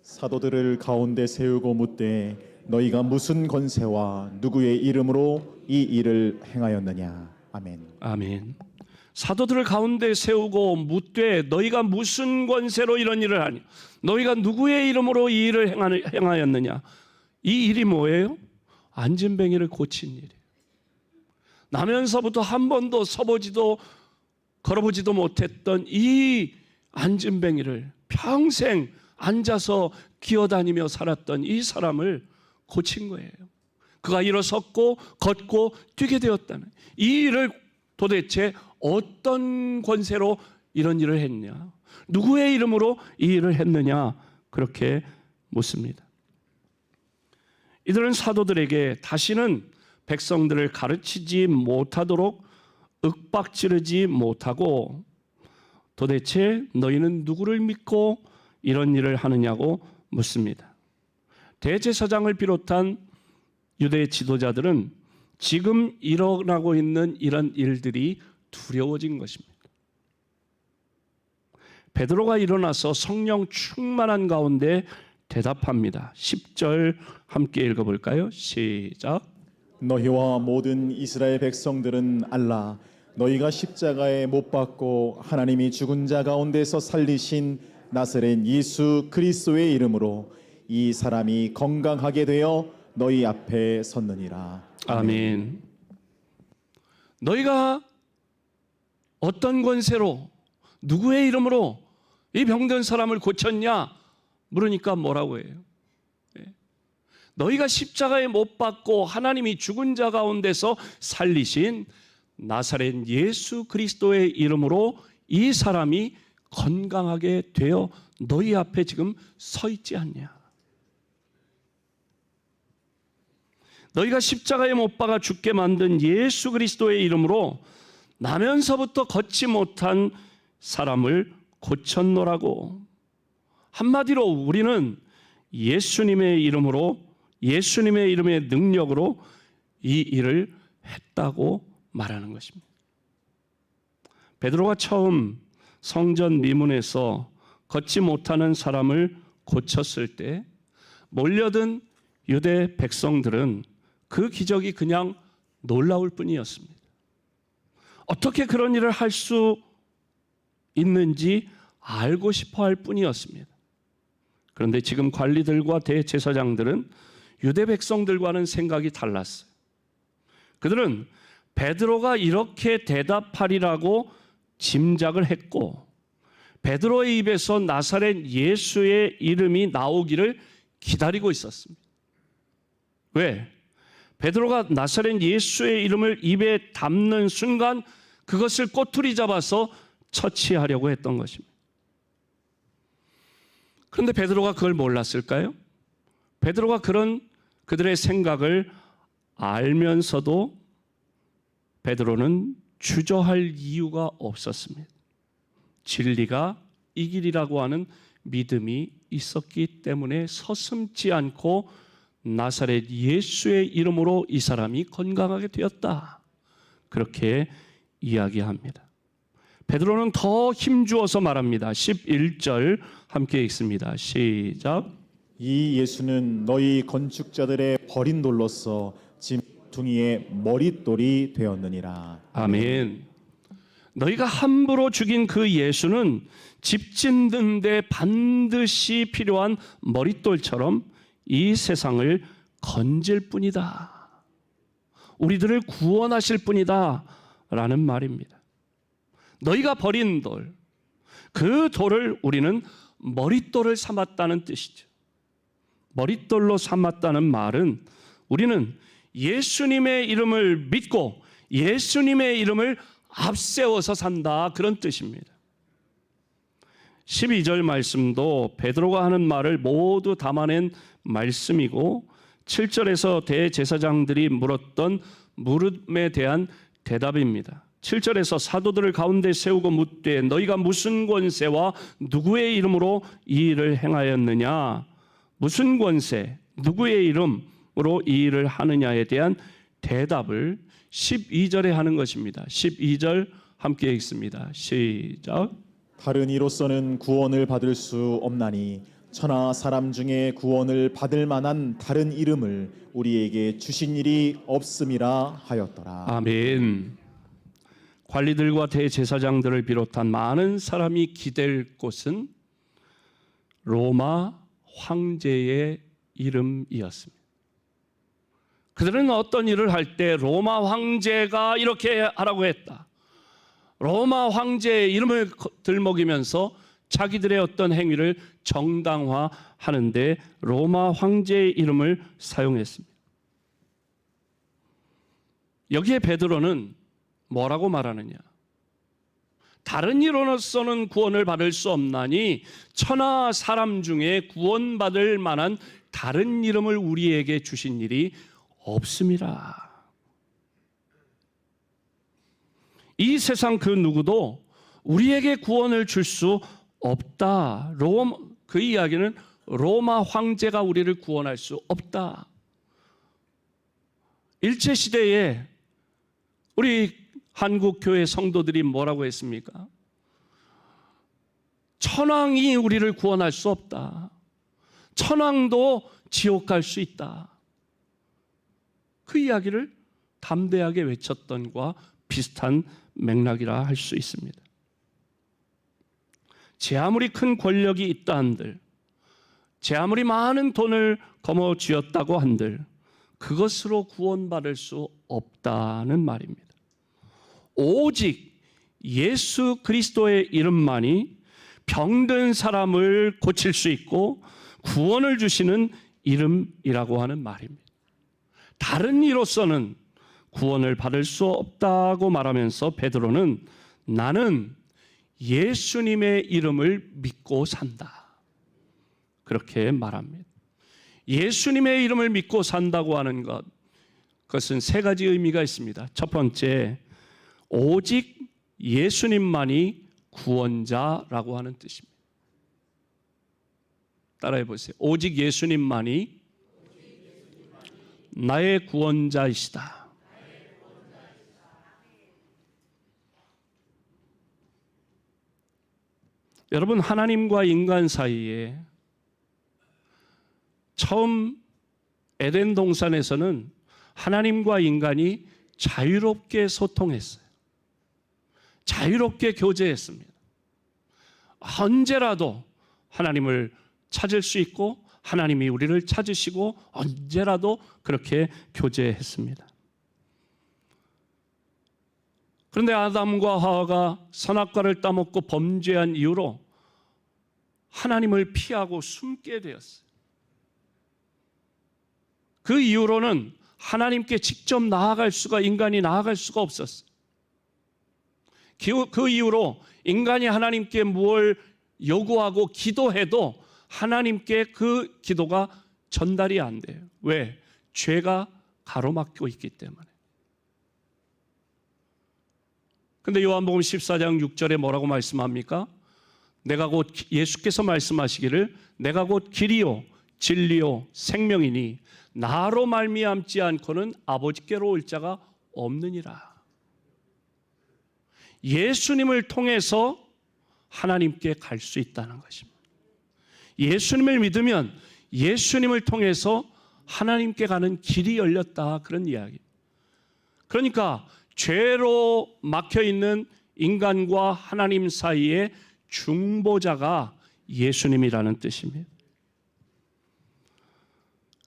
사도들을 가운데 세우고 묻되 너희가 무슨 권세와 누구의 이름으로 이 일을 행하였느냐. 아멘. 아멘. 사도들을 가운데 세우고 묻되 너희가 무슨 권세로 이런 일을 하니, 너희가 누구의 이름으로 이 일을 행하였느냐. 이 일이 뭐예요? 안진뱅이를 고친 일이에요. 나면서부터 한 번도 서보지도 걸어보지도 못했던 이 안진뱅이를, 평생 앉아서 기어다니며 살았던 이 사람을 고친 거예요. 그가 일어섰고 걷고 뛰게 되었다는 이 일을 도대체 어떤 권세로 이런 일을 했냐, 누구의 이름으로 이 일을 했느냐, 그렇게 묻습니다. 이들은 사도들에게 다시는 백성들을 가르치지 못하도록 윽박지르지 못하고 도대체 너희는 누구를 믿고 이런 일을 하느냐고 묻습니다. 대제사장을 비롯한 유대 지도자들은 지금 일어나고 있는 이런 일들이 두려워진 것입니다. 베드로가 일어나서 성령 충만한 가운데 대답합니다. 10절 함께 읽어볼까요? 시작. 너희와 모든 이스라엘 백성들은 알라. 너희가 십자가에 못 박고 하나님이 죽은 자 가운데서 살리신 나사렛 예수 그리스도의 이름으로 이 사람이 건강하게 되어 너희 앞에 섰느니라. 아멘. 너희가 어떤 권세로 누구의 이름으로 이 병든 사람을 고쳤냐 물으니까 뭐라고 해요? 너희가 십자가에 못 박고 하나님이 죽은 자 가운데서 살리신 나사렛 예수 그리스도의 이름으로 이 사람이 건강하게 되어 너희 앞에 지금 서 있지 않냐? 너희가 십자가에 못 박아 죽게 만든 예수 그리스도의 이름으로 나면서부터 걷지 못한 사람을 고쳤노라고. 한마디로 우리는 예수님의 이름으로, 예수님의 이름의 능력으로 이 일을 했다고 말하는 것입니다. 베드로가 처음 성전 미문에서 걷지 못하는 사람을 고쳤을 때 몰려든 유대 백성들은 그 기적이 그냥 놀라울 뿐이었습니다. 어떻게 그런 일을 할 수 있는지 알고 싶어 할 뿐이었습니다. 그런데 지금 관리들과 대제사장들은 유대 백성들과는 생각이 달랐어요. 그들은 베드로가 이렇게 대답하리라고 짐작을 했고 베드로의 입에서 나사렛 예수의 이름이 나오기를 기다리고 있었습니다. 왜? 베드로가 나사렛 예수의 이름을 입에 담는 순간 그것을 꼬투리 잡아서 처치하려고 했던 것입니다. 그런데 베드로가 그걸 몰랐을까요? 베드로가 그런 그들의 생각을 알면서도 베드로는 주저할 이유가 없었습니다. 진리가 이 길이라고 하는 믿음이 있었기 때문에 서슴지 않고 나사렛 예수의 이름으로 이 사람이 건강하게 되었다. 그렇게 이야기합니다. 베드로는 더 힘주어서 말합니다. 11절 함께 읽습니다. 시작. 이 예수는 너희 건축자들의 버린 돌로서 짐퉁이의 머릿돌이 되었느니라. 아멘. 너희가 함부로 죽인 그 예수는 집 짓는 데 반드시 필요한 머릿돌처럼 이 세상을 건질 뿐이다. 우리들을 구원하실 뿐이다 라는 말입니다. 너희가 버린 돌, 그 돌을 우리는 머릿돌을 삼았다는 뜻이죠. 머릿돌로 삼았다는 말은 우리는 예수님의 이름을 믿고 예수님의 이름을 앞세워서 산다, 그런 뜻입니다. 12절 말씀도 베드로가 하는 말을 모두 담아낸 말씀이고 7절에서 대제사장들이 물었던 물음에 대한 대답입니다. 7절에서 사도들을 가운데 세우고 묻되 너희가 무슨 권세와 누구의 이름으로 이 일을 행하였느냐? 무슨 권세, 누구의 이름으로 이 일을 하느냐에 대한 대답을 12절에 하는 것입니다. 12절 함께 읽습니다. 시작. 다른 이로서는 구원을 받을 수 없나니 천하 사람 중에 구원을 받을 만한 다른 이름을 우리에게 주신 일이 없음이라 하였더라. 아멘. 관리들과 대제사장들을 비롯한 많은 사람이 기댈 곳은 로마 황제의 이름이었습니다. 그들은 어떤 일을 할 때 로마 황제가 이렇게 하라고 했다, 로마 황제의 이름을 들먹이면서 자기들의 어떤 행위를 정당화하는데 로마 황제의 이름을 사용했습니다. 여기에 베드로는 뭐라고 말하느냐? 다른 이로서는 구원을 받을 수 없나니 천하 사람 중에 구원받을 만한 다른 이름을 우리에게 주신 일이 없음이라. 이 세상 그 누구도 우리에게 구원을 줄 수 없다. 그 이야기는 로마 황제가 우리를 구원할 수 없다. 일제시대에 우리 한국교회 성도들이 뭐라고 했습니까? 천황이 우리를 구원할 수 없다. 천황도 지옥 갈 수 있다. 그 이야기를 담대하게 외쳤던 것과 비슷한 맥락이라 할 수 있습니다. 제 아무리 큰 권력이 있다 한들, 제 아무리 많은 돈을 거머쥐었다고 한들 그것으로 구원받을 수 없다는 말입니다. 오직 예수 그리스도의 이름만이 병든 사람을 고칠 수 있고 구원을 주시는 이름이라고 하는 말입니다. 다른 이로서는 구원을 받을 수 없다고 말하면서 베드로는 나는 예수님의 이름을 믿고 산다. 그렇게 말합니다. 예수님의 이름을 믿고 산다고 하는 것, 그것은 세 가지 의미가 있습니다. 첫 번째, 오직 예수님만이 구원자라고 하는 뜻입니다. 따라해 보세요. 오직 예수님만이 나의 구원자이시다. 여러분, 하나님과 인간 사이에 처음 에덴 동산에서는 하나님과 인간이 자유롭게 소통했어요. 자유롭게 교제했습니다. 언제라도 하나님을 찾을 수 있고 하나님이 우리를 찾으시고 언제라도 그렇게 교제했습니다. 그런데 아담과 하와가 선악과를 따먹고 범죄한 이후로 하나님을 피하고 숨게 되었어요. 그 이후로는 하나님께 직접 인간이 나아갈 수가 없었어요. 그 이후로 인간이 하나님께 무엇을 요구하고 기도해도 하나님께 그 기도가 전달이 안 돼요. 왜? 죄가 가로막고 있기 때문에. 근데 요한복음 14장 6절에 뭐라고 말씀합니까? 내가 곧 예수께서 말씀하시기를 내가 곧 길이요 진리요 생명이니 나로 말미암지 않고는 아버지께로 올 자가 없느니라. 예수님을 통해서 하나님께 갈 수 있다는 것입니다. 예수님을 믿으면 예수님을 통해서 하나님께 가는 길이 열렸다, 그런 이야기. 그러니까 죄로 막혀있는 인간과 하나님 사이의 중보자가 예수님이라는 뜻입니다.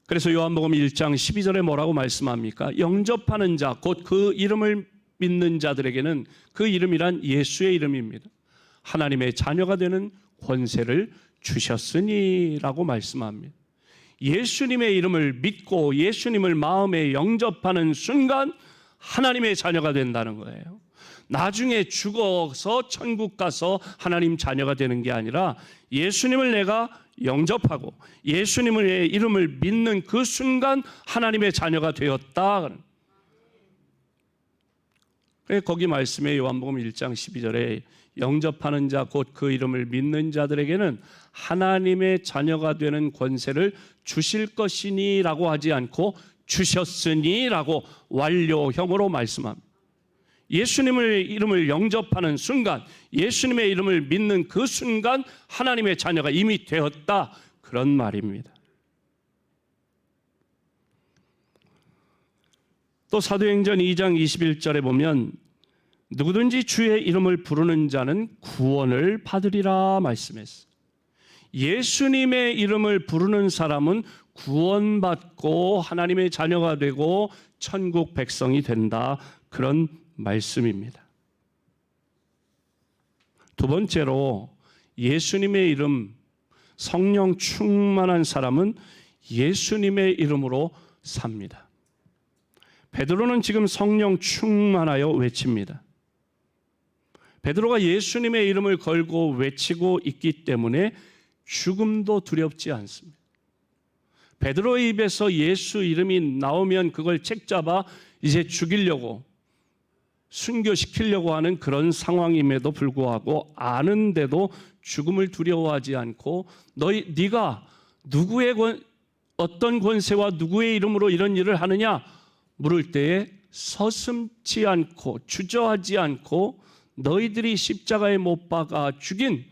그래서 요한복음 1장 12절에 뭐라고 말씀합니까? 영접하는 자, 곧 그 이름을 믿는 자들에게는 그 이름이란 예수의 이름입니다. 하나님의 자녀가 되는 권세를 주셨으니 라고 말씀합니다. 예수님의 이름을 믿고 예수님을 마음에 영접하는 순간 하나님의 자녀가 된다는 거예요. 나중에 죽어서 천국 가서 하나님 자녀가 되는 게 아니라 예수님을 내가 영접하고 예수님의 이름을 믿는 그 순간 하나님의 자녀가 되었다. 거기 말씀에 요한복음 1장 12절에 영접하는 자 곧 그 이름을 믿는 자들에게는 하나님의 자녀가 되는 권세를 주실 것이니 라고 하지 않고 주셨으니 라고 완료형으로 말씀합니다. 예수님의 이름을 영접하는 순간, 예수님의 이름을 믿는 그 순간 하나님의 자녀가 이미 되었다, 그런 말입니다. 또 사도행전 2장 21절에 보면 누구든지 주의 이름을 부르는 자는 구원을 받으리라 말씀했어요. 예수님의 이름을 부르는 사람은 구원받고 하나님의 자녀가 되고 천국 백성이 된다, 그런 말씀입니다. 두 번째로 예수님의 이름, 성령 충만한 사람은 예수님의 이름으로 삽니다. 베드로는 지금 성령 충만하여 외칩니다. 베드로가 예수님의 이름을 걸고 외치고 있기 때문에 죽음도 두렵지 않습니다. 베드로의 입에서 예수 이름이 나오면 그걸 책잡아 이제 죽이려고 순교시키려고 하는 그런 상황임에도 불구하고 아는데도 죽음을 두려워하지 않고 네가 누구의 어떤 권세와 누구의 이름으로 이런 일을 하느냐 물을 때에 서슴지 않고 주저하지 않고 너희들이 십자가에 못 박아 죽인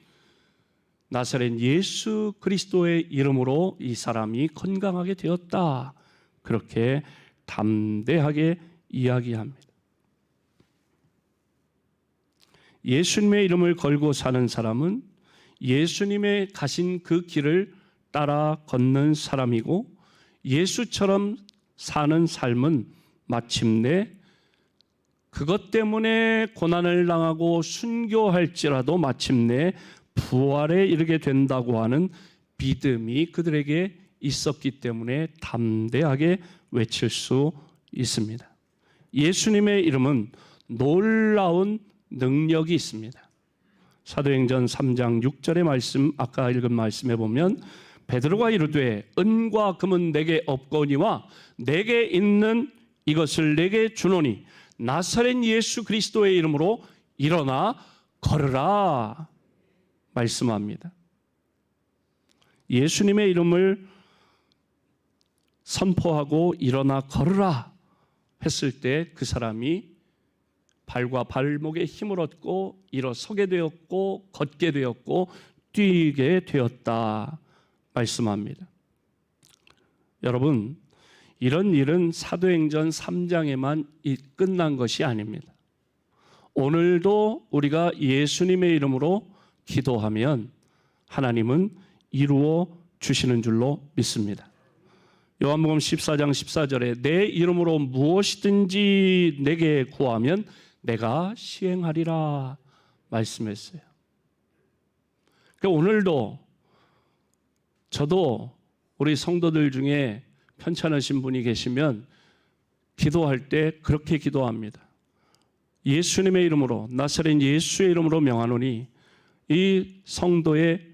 나사렛 예수 그리스도의 이름으로 이 사람이 건강하게 되었다. 그렇게 담대하게 이야기합니다. 예수님의 이름을 걸고 사는 사람은 예수님의 가신 그 길을 따라 걷는 사람이고 예수처럼 사는 삶은 마침내 그것 때문에 고난을 당하고 순교할지라도 마침내 부활에 이르게 된다고 하는 믿음이 그들에게 있었기 때문에 담대하게 외칠 수 있습니다. 예수님의 이름은 놀라운 능력이 있습니다. 사도행전 3장 6절의 말씀, 아까 읽은 말씀에 보면 베드로가 이르되 은과 금은 내게 없거니와 내게 있는 이것을 내게 주노니 나사렛 예수 그리스도의 이름으로 일어나 걸으라 말씀합니다. 예수님의 이름을 선포하고 일어나 걸으라 했을 때 그 사람이 발과 발목에 힘을 얻고 일어서게 되었고 걷게 되었고 뛰게 되었다 말씀합니다. 여러분, 이런 일은 사도행전 3장에만 끝난 것이 아닙니다. 오늘도 우리가 예수님의 이름으로 기도하면 하나님은 이루어 주시는 줄로 믿습니다. 요한복음 14장 14절에 내 이름으로 무엇이든지 내게 구하면 내가 시행하리라 말씀했어요. 그러니까 오늘도 저도 우리 성도들 중에 편찮으신 분이 계시면 기도할 때 그렇게 기도합니다. 예수님의 이름으로 나사렛 예수의 이름으로 명하노니 이 성도의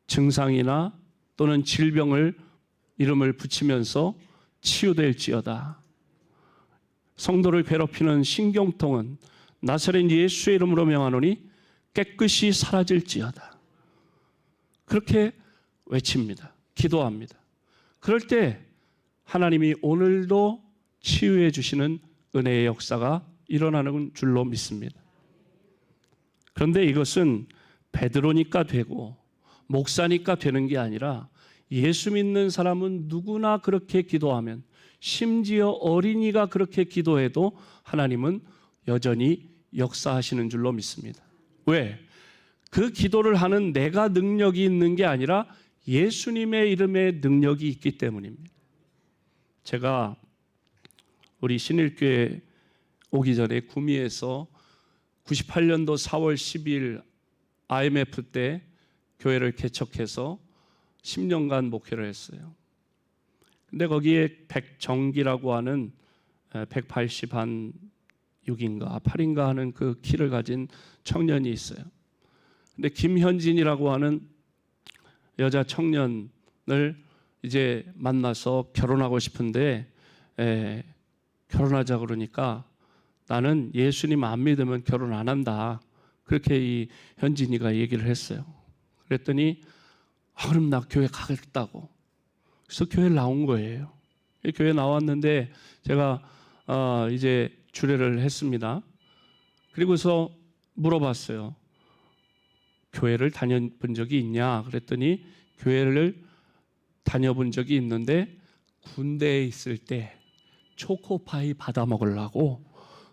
증상이나 또는 질병을 이름을 붙이면서 치유될지어다. 성도를 괴롭히는 신경통은 나사렛 예수의 이름으로 명하노니 깨끗이 사라질지어다. 그렇게 외칩니다. 기도합니다. 그럴 때 하나님이 오늘도 치유해 주시는 은혜의 역사가 일어나는 줄로 믿습니다. 그런데 이것은 베드로니까 되고 목사니까 되는 게 아니라 예수 믿는 사람은 누구나 그렇게 기도하면 심지어 어린이가 그렇게 기도해도 하나님은 여전히 역사하시는 줄로 믿습니다. 왜? 그 기도를 하는 내가 능력이 있는 게 아니라 예수님의 이름에 능력이 있기 때문입니다. 제가 우리 신일교회 오기 전에 구미에서 98년도 4월 10일 IMF 때 교회를 개척해서 10년간 목회를 했어요. 근데 거기에 백정기라고 하는 180한 6인가 8인가 하는 그 키를 가진 청년이 있어요. 근데 김현진이라고 하는 여자 청년을 이제 만나서 결혼하고 싶은데 결혼하자 그러니까 나는 예수님 안 믿으면 결혼 안 한다. 그렇게 이 현진이가 얘기를 했어요. 그랬더니 그럼 나 교회 가겠다고. 그래서 교회 나온 거예요. 교회 나왔는데 제가 이제 주례를 했습니다. 그리고서 물어봤어요. 교회를 다녀본 적이 있냐? 그랬더니 교회를 다녀본 적이 있는데 군대에 있을 때 초코파이 받아 먹으려고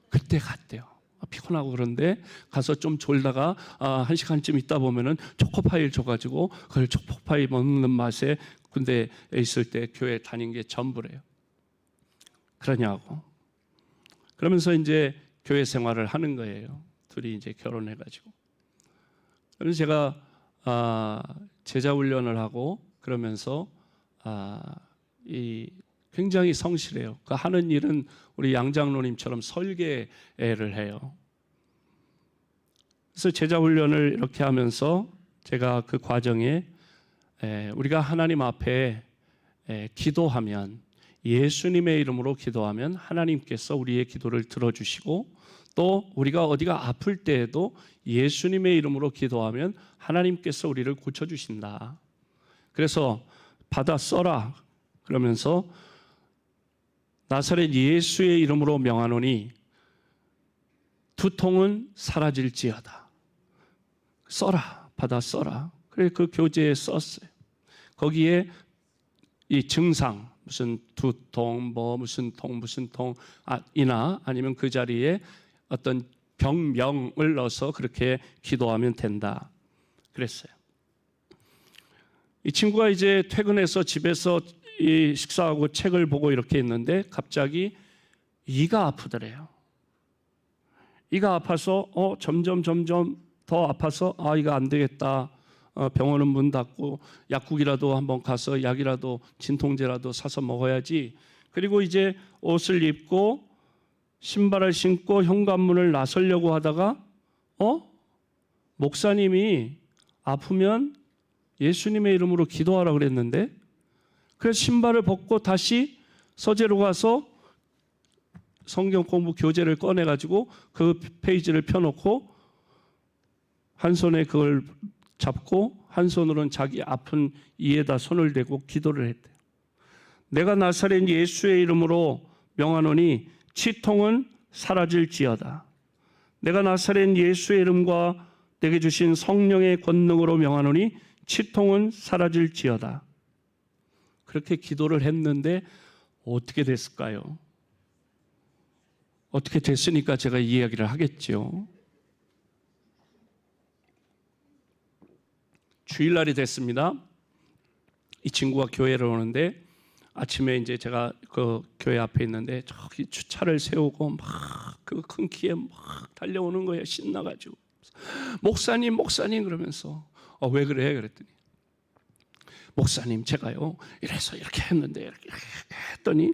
그때 갔대요. 피곤하고 그런데 가서 좀 졸다가 1시간쯤 있다 보면은 초코파이를 줘가지고 그걸 초코파이 먹는 맛에 군대에 있을 때 교회 다닌 게 전부래요. 그러냐고. 그러면서 이제 교회 생활을 하는 거예요. 둘이 이제 결혼해가지고. 그래서 제가 제자 훈련을 하고 그러면서 이 굉장히 성실해요. 그 하는 일은 우리 양장로님처럼 설계를 해요. 그래서 제자 훈련을 이렇게 하면서 제가 그 과정에 우리가 하나님 앞에 기도하면 예수님의 이름으로 기도하면 하나님께서 우리의 기도를 들어주시고, 또 우리가 어디가 아플 때에도 예수님의 이름으로 기도하면 하나님께서 우리를 고쳐주신다. 그래서 받아 써라 그러면서 나사렛 예수의 이름으로 명하노니 두통은 사라질지어다. 써라, 받아 써라. 그래 그 교재에 썼어요. 거기에 이 증상, 무슨 두통, 뭐 무슨 통, 이나 아니면 그 자리에 어떤 병명을 넣어서 그렇게 기도하면 된다 그랬어요. 이 친구가 이제 퇴근해서 집에서 이 식사하고 책을 보고 이렇게 있는데 갑자기 이가 아프더래요. 이가 아파서 점점 더 아파서 이거 안 되겠다. 병원은 문 닫고 약국이라도 한번 가서 약이라도 진통제라도 사서 먹어야지. 그리고 이제 옷을 입고 신발을 신고 현관문을 나서려고 하다가 목사님이 아프면 예수님의 이름으로 기도하라 그랬는데, 그래서 신발을 벗고 다시 서재로 가서 성경 공부 교재를 꺼내가지고 그 페이지를 펴놓고 한 손에 그걸 잡고 한 손으로는 자기 아픈 이에다 손을 대고 기도를 했대요. 내가 나사렛 예수의 이름으로 명하노니 치통은 사라질지어다. 내가 나사렛 예수의 이름과 내게 주신 성령의 권능으로 명하노니 치통은 사라질지어다. 그렇게 기도를 했는데 어떻게 됐을까요? 어떻게 됐으니까 제가 이 이야기를 하겠죠. 주일날이 됐습니다. 이 친구가 교회를 오는데 아침에 이제 제가 그 교회 앞에 있는데 저기 차를 세우고 막 그 큰 키에 막 달려오는 거예요. 신나가지고 목사님 그러면서 왜 그래? 그랬더니 목사님 제가요 이래서 이렇게 했는데 이렇게 했더니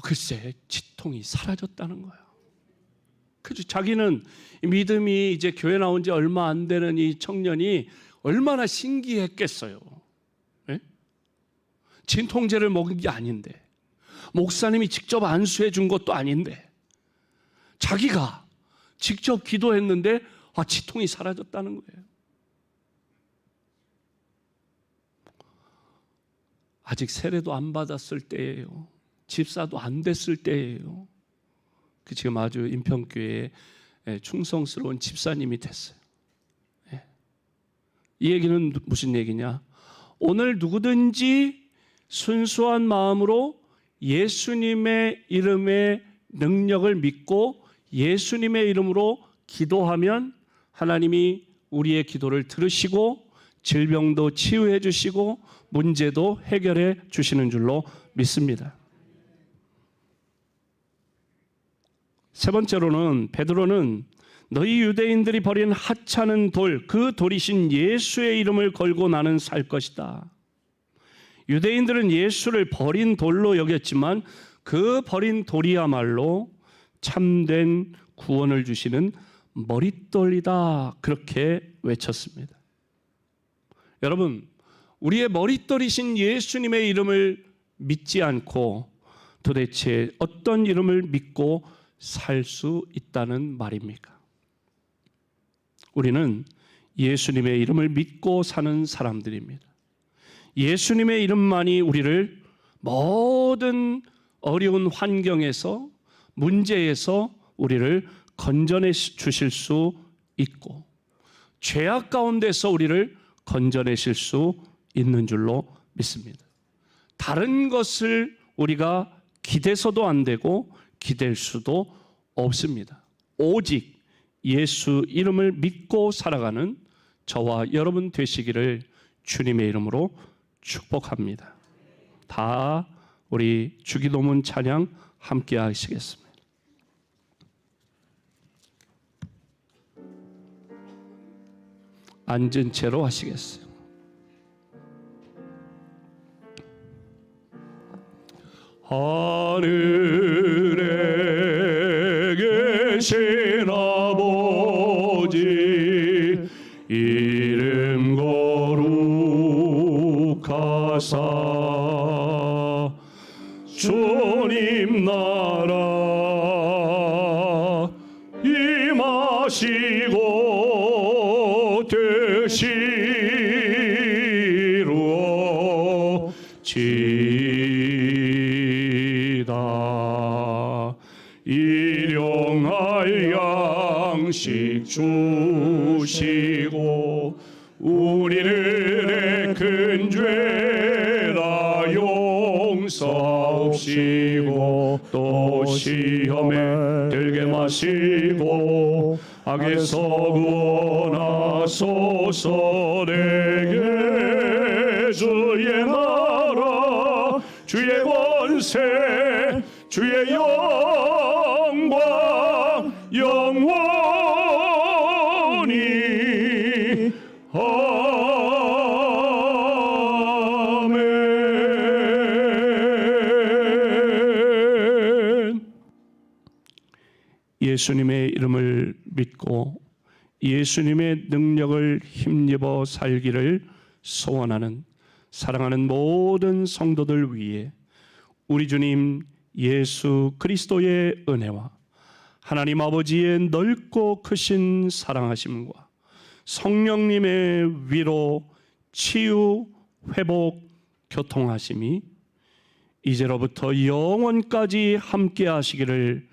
글쎄 치통이 사라졌다는 거예요. 그래서 자기는 믿음이 이제 교회 나온 지 얼마 안 되는 이 청년이 얼마나 신기했겠어요. 네? 진통제를 먹은 게 아닌데, 목사님이 직접 안수해 준 것도 아닌데, 자기가 직접 기도했는데 치통이 사라졌다는 거예요. 아직 세례도 안 받았을 때예요. 집사도 안 됐을 때예요. 지금 아주 인평교회에 충성스러운 집사님이 됐어요. 이 얘기는 무슨 얘기냐? 오늘 누구든지 순수한 마음으로 예수님의 이름의 능력을 믿고 예수님의 이름으로 기도하면 하나님이 우리의 기도를 들으시고 질병도 치유해 주시고 문제도 해결해 주시는 줄로 믿습니다. 세 번째로는 베드로는 너희 유대인들이 버린 하찮은 돌, 그 돌이신 예수의 이름을 걸고 나는 살 것이다. 유대인들은 예수를 버린 돌로 여겼지만 그 버린 돌이야말로 참된 구원을 주시는 머릿돌이다. 그렇게 외쳤습니다. 여러분, 우리의 머릿돌이신 예수님의 이름을 믿지 않고 도대체 어떤 이름을 믿고 살 수 있다는 말입니까? 우리는 예수님의 이름을 믿고 사는 사람들입니다. 예수님의 이름만이 우리를 모든 어려운 환경에서, 문제에서 우리를 건져내 주실 수 있고 죄악 가운데서 우리를 건져내실 수 있는 줄로 믿습니다. 다른 것을 우리가 기대서도 안 되고 기댈 수도 없습니다. 오직 예수 이름을 믿고 살아가는 저와 여러분 되시기를 주님의 이름으로 축복합니다. 다 우리 주기도문 찬양 함께 하시겠습니다. 앉은 채로 하시겠어요. 하늘에 계신 아버지 이름 거룩하사 주 나라 임하시고 되시루어지이다. 일용할 양식 주시고 우리들의 큰 죄라 용서하옵시고 또 시험에 들게 마시고 악에서 구원하소서. 내게 주의 나라 주의 권세 주의 영광 영원히 아멘. 예수님의 이름을 믿고 예수님의 능력을 힘입어 살기를 소원하는 사랑하는 모든 성도들 위해 우리 주님 예수 그리스도의 은혜와 하나님 아버지의 넓고 크신 사랑하심과 성령님의 위로 치유 회복 교통하심이 이제로부터 영원까지 함께 하시기를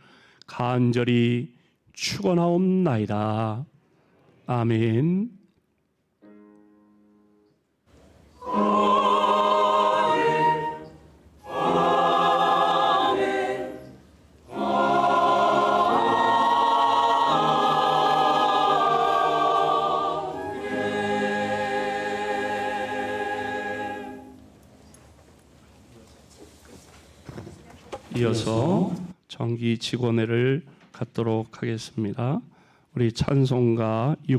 간절히 축원하옵나이다. 아멘. 이어서 정기 직원회를 갖도록 하겠습니다. 우리 찬송가